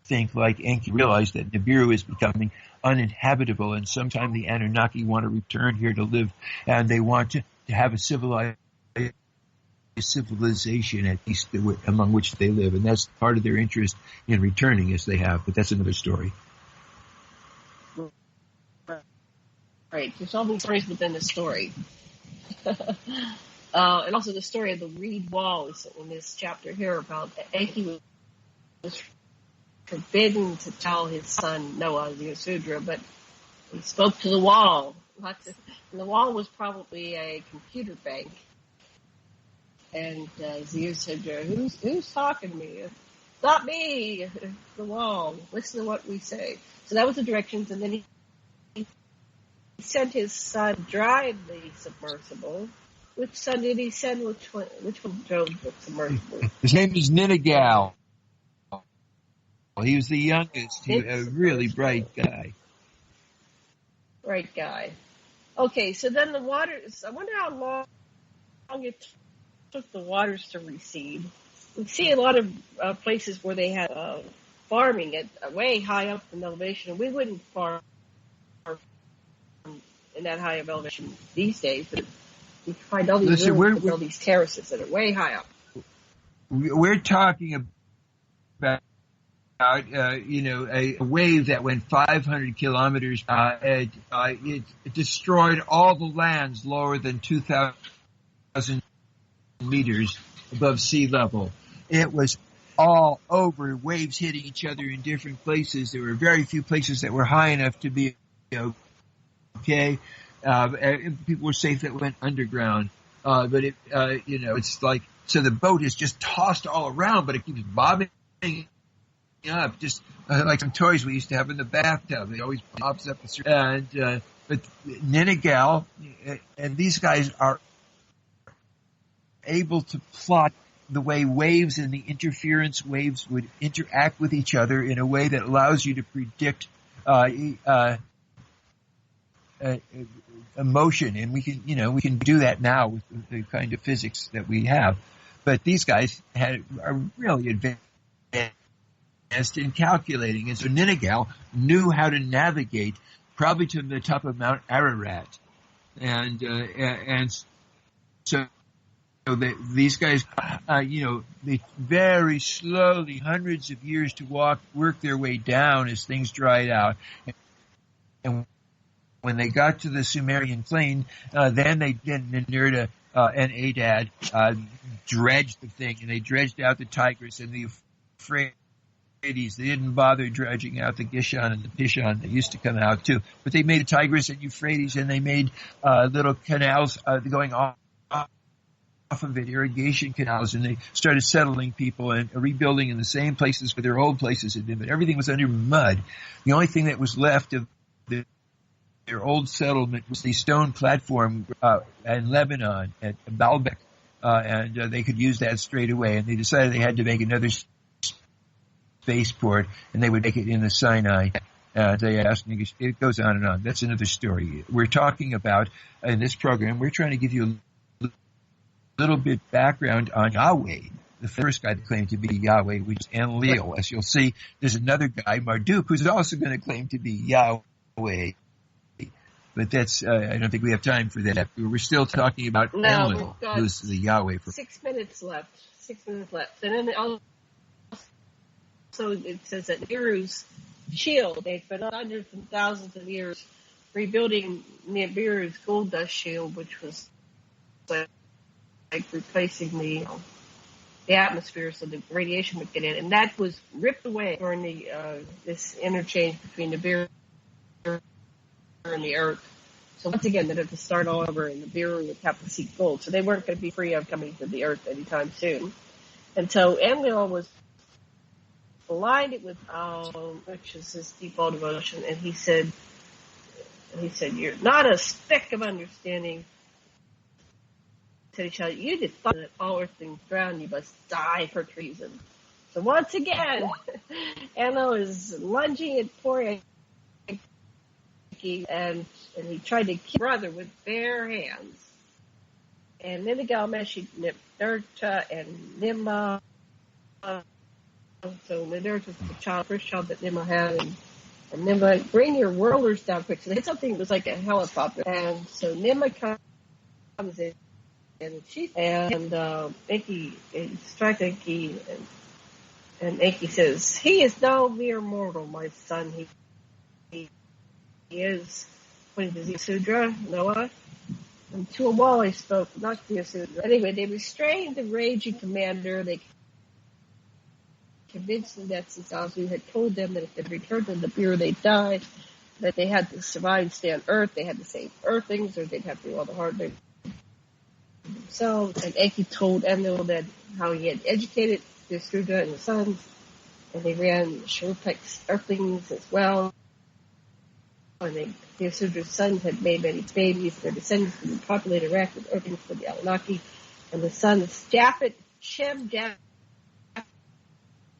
think like Enki, realized that Nibiru is becoming uninhabitable, and sometime the Anunnaki want to return here to live, and they want to have a civilization, at least among which they live, and that's part of their interest in returning, as they have, but that's another story. Right, there's all these stories within the story. And also the story of the reed walls in this chapter here about Enki was forbidden to tell his son Noah, the Yasudra, but he spoke to the wall. And the wall was probably a computer bank. And Zir said, who's talking to me? Not me, the wall. Listen to what we say. So that was the directions, and then he sent his son drive the submersible. Which son did he send? Which one drove the submersible? His name is Ninagal. He was the youngest. He was a really bright guy. Bright guy. Okay, so then the waters, I wonder how long it took the waters to recede. We see a lot of places where they had farming at way high up in elevation. We wouldn't farm in that high of elevation these days, but we find all these all these terraces that are way high up. We're talking about a wave that went 500 kilometers. It destroyed all the lands lower than 2,000 meters above sea level. It was all over, waves hitting each other in different places. There were very few places that were high enough to be okay. People were safe that went underground. But it's like, so the boat is just tossed all around, but it keeps bobbing up, just like some toys we used to have in the bathtub. It always pops up. But Ninagal and these guys are able to plot the way waves and the interference waves would interact with each other in a way that allows you to predict emotion, and we can do that now with the kind of physics that we have. But these guys are really advanced in calculating, and so Ninagal knew how to navigate probably to the top of Mount Ararat, and so these guys, they very slowly, hundreds of years to work their way down as things dried out. And when they got to the Sumerian plain, then they did Ninurta and Adad dredged the thing, and they dredged out the Tigris and the Euphrates. They didn't bother dredging out the Gishon and the Pishon. They used to come out too, but they made a Tigris and Euphrates, and they made little canals going off of it, irrigation canals, and they started settling people and rebuilding in the same places where their old places had been, but everything was under mud. The only thing that was left of their old settlement was the stone platform in Lebanon at Baalbek, and they could use that straight away, and they decided they had to make another spaceport, and they would make it in the Sinai. They asked, it goes on and on. That's another story. We're talking about, in this program, we're trying to give you a little bit background on Yahweh, the first guy that claimed to be Yahweh, which is Enlil. As you'll see, there's another guy, Marduk, who's also going to claim to be Yahweh. But that's, I don't think we have time for that. We're still talking about Enlil, who's the Yahweh. 6 minutes left. 6 minutes left. And then also it says that Nibiru's shield, they spent hundreds and thousands of years rebuilding Nibiru's gold dust shield, which was replacing the atmosphere so the radiation would get in, and that was ripped away during the this interchange between Nibiru and the Earth. So once again, they'd have to start all over, and Nibiru would have to seek gold. So they weren't going to be free of coming to the Earth anytime soon. And so Enlil was blinded with which is his default devotion, and he said, "You're not a speck of understanding." Each other, you defy that all earthlings drown, you must die for treason. So once again, Enlil is lunging at poor Enki, and he tried to kill his brother with bare hands. And then the Galmeshi, Nirta, and Ninmah. So Nirta was the first child that Ninmah had, and Ninmah, bring your whirlers down quick. So they had something that was like a helicopter, and so Ninmah comes in. And Enki strikes Enki, and Enki says, "He is no mere mortal, my son. He is," pointing to the Sudra, Noah. And to a wall I spoke, not to the Sudra. Anyway, they restrained the raging commander. They convinced them that since Alalu had told them that if they returned to the Nibiru, they'd die, that they had to survive and stay on Earth. They had to save Earthlings, or they'd have to do all the hard labor themselves. And Enki told Enlil that how he had educated the Sudra and the sons, and they ran Shurpek's Earthlings as well. And the Sudra's sons had made many babies. Their descendants would populate Iraq with Earthlings for the Anunnaki. And the sons Japhet, Shem, Japhet,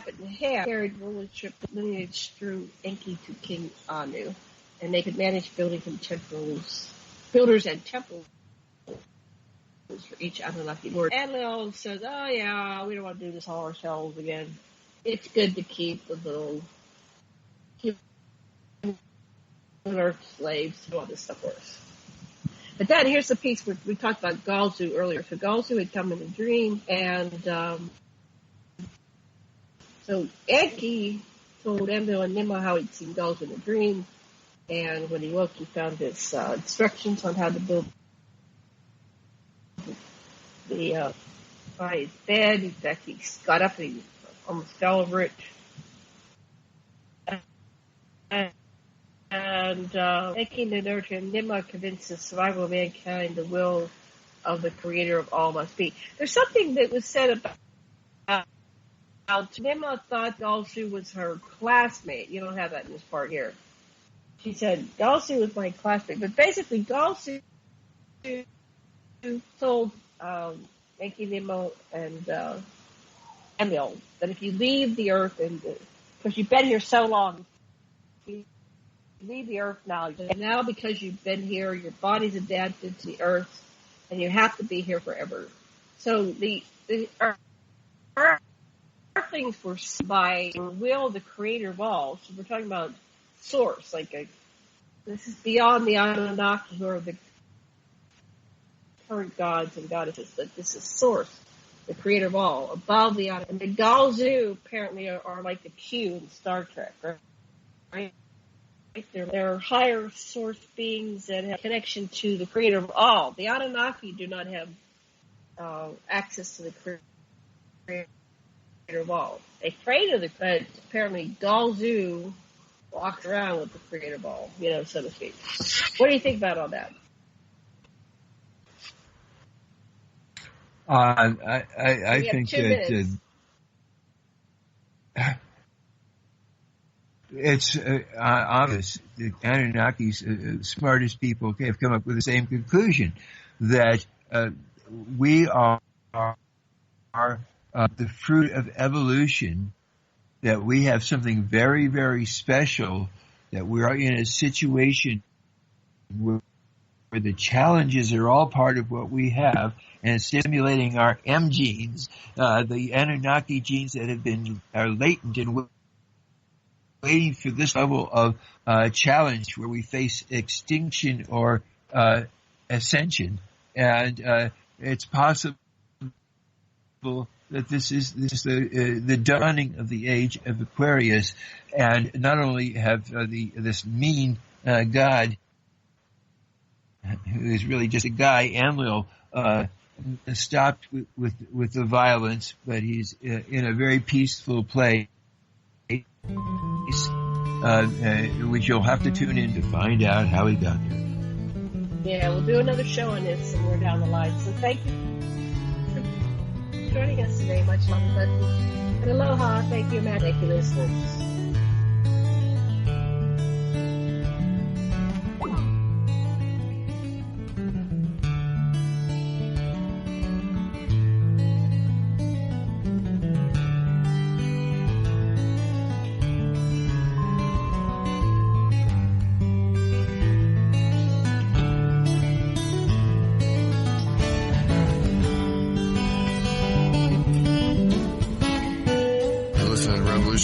and Ham carried rulership lineage through Enki to King Anu, and they could manage buildings and temples for each Anunnaki lord. Enlil says, "Oh yeah, we don't want to do this all ourselves again. It's good to keep the little Earth slaves to do all this stuff for us." But then here's the piece where we talked about Galzu earlier. So Galzu had come in a dream, and so Enki told Enlil and Ninmah how he'd seen Galzu in a dream, and when he woke, he found his instructions on how to build by his bed. In fact, he got up and he almost fell over it. And Enki, Ninurta, and Ninmah convinced the survival of mankind the will of the creator of all must be. There's something that was said about Ninmah thought Galzu was her classmate. You don't have that in this part here. She said, Galzu was my classmate. But basically, Galzu told Enki, Ninmah, and Enlil that if you leave the Earth, and because you've been here so long, you leave the Earth now. And now because you've been here, your body's adapted to the Earth, and you have to be here forever. So the Earthlings were by will of the creator of all. So we're talking about source. This is beyond the Anunnaki, who are the current gods and goddesses, but this is source, the creator of all, above the Anunnaki. And the Galzu apparently are like the Q in Star Trek, right? They're higher source beings that have connection to the creator of all. The Anunnaki do not have access to the creator of all. They pray to but apparently Galzu walks around with the creator of all, so to speak. What do you think about all that? I think that it's obvious that Anunnaki's smartest people have come up with the same conclusion, that we are the fruit of evolution, that we have something very, very special, that we are in a situation where the challenges are all part of what we have, and stimulating our M genes, the Anunnaki genes that are latent and waiting for this level of challenge where we face extinction or ascension. And it's possible that this is the dawning of the age of Aquarius, and not only have this mean God, who is really just a guy, Enlil, stopped with the violence, but he's in a very peaceful place, which you'll have to tune in to find out how he got there. Yeah, we'll do another show on this somewhere down the line. So thank you for joining us today. Much love and aloha. Thank you, Matt. Thank you, listeners.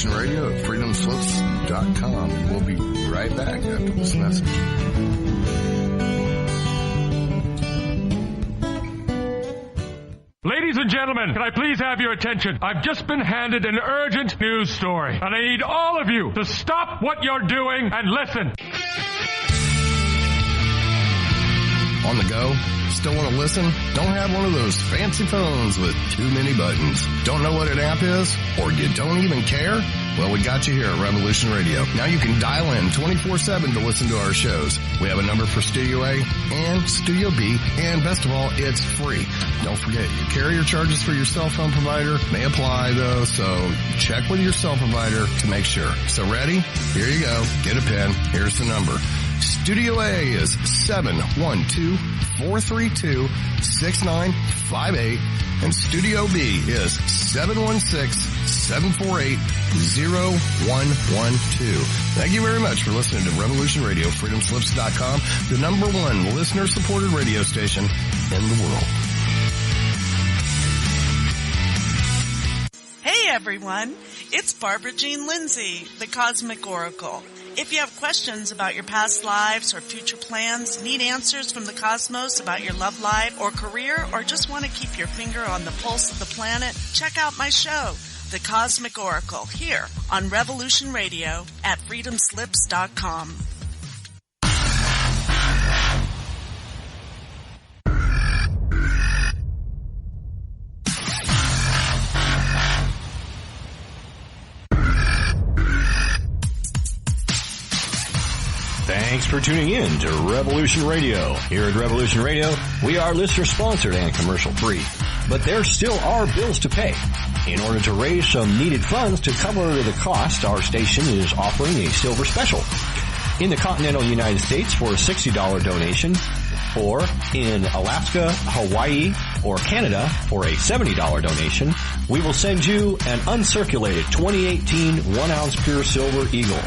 Radio at freedomslips.com. We'll be right back after this message. Ladies and gentlemen, can I please have your attention? I've just been handed an urgent news story, and I need all of you to stop what you're doing and listen. On the go? Still want to listen? Don't have one of those fancy phones with too many buttons. Don't know what an app is? Or you don't even care? Well, we got you here at Revolution Radio. Now you can dial in 24/7 to listen to our shows. We have a number for Studio A and Studio B, and best of all, it's free. Don't forget, your carrier charges for your cell phone provider may apply, though, so check with your cell provider to make sure. So ready? Here you go. Get a pen. Here's the number. Studio A is 712-432-6958, and Studio B is 716-748-0112. Thank you very much for listening to Revolution Radio, freedomslips.com, the #1 listener-supported radio station in the world. Hey everyone, it's Barbara Jean Lindsay, the Cosmic Oracle. If you have questions about your past lives or future plans, need answers from the cosmos about your love life or career, or just want to keep your finger on the pulse of the planet, check out my show, The Cosmic Oracle, here on Revolution Radio at freedomslips.com. Thanks for tuning in to Revolution Radio. Here at Revolution Radio, we are listener-sponsored and commercial-free. But there still are bills to pay. In order to raise some needed funds to cover the cost, our station is offering a silver special. In the continental United States for a $60 donation, or in Alaska, Hawaii, or Canada for a $70 donation, we will send you an uncirculated 2018 1-ounce pure silver eagle.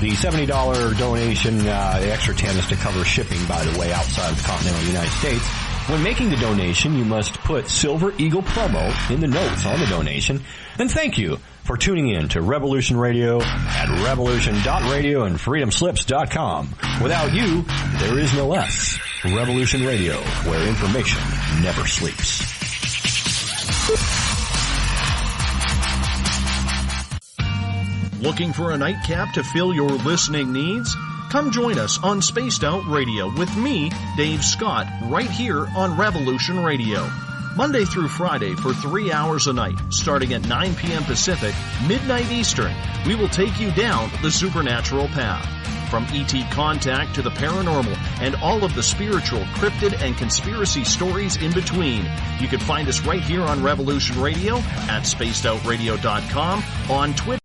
The $70 donation, the extra 10 is to cover shipping, by the way, outside of the continental United States. When making the donation, you must put Silver Eagle promo in the notes on the donation. And thank you for tuning in to Revolution Radio at revolution.radio and freedomslips.com. Without you, there is no us. Revolution Radio, where information never sleeps. Looking for a nightcap to fill your listening needs? Come join us on Spaced Out Radio with me, Dave Scott, right here on Revolution Radio. Monday through Friday for 3 hours a night, starting at 9 p.m. Pacific, midnight Eastern, we will take you down the supernatural path. From ET contact to the paranormal and all of the spiritual, cryptid, and conspiracy stories in between. You can find us right here on Revolution Radio, at spacedoutradio.com, on Twitter.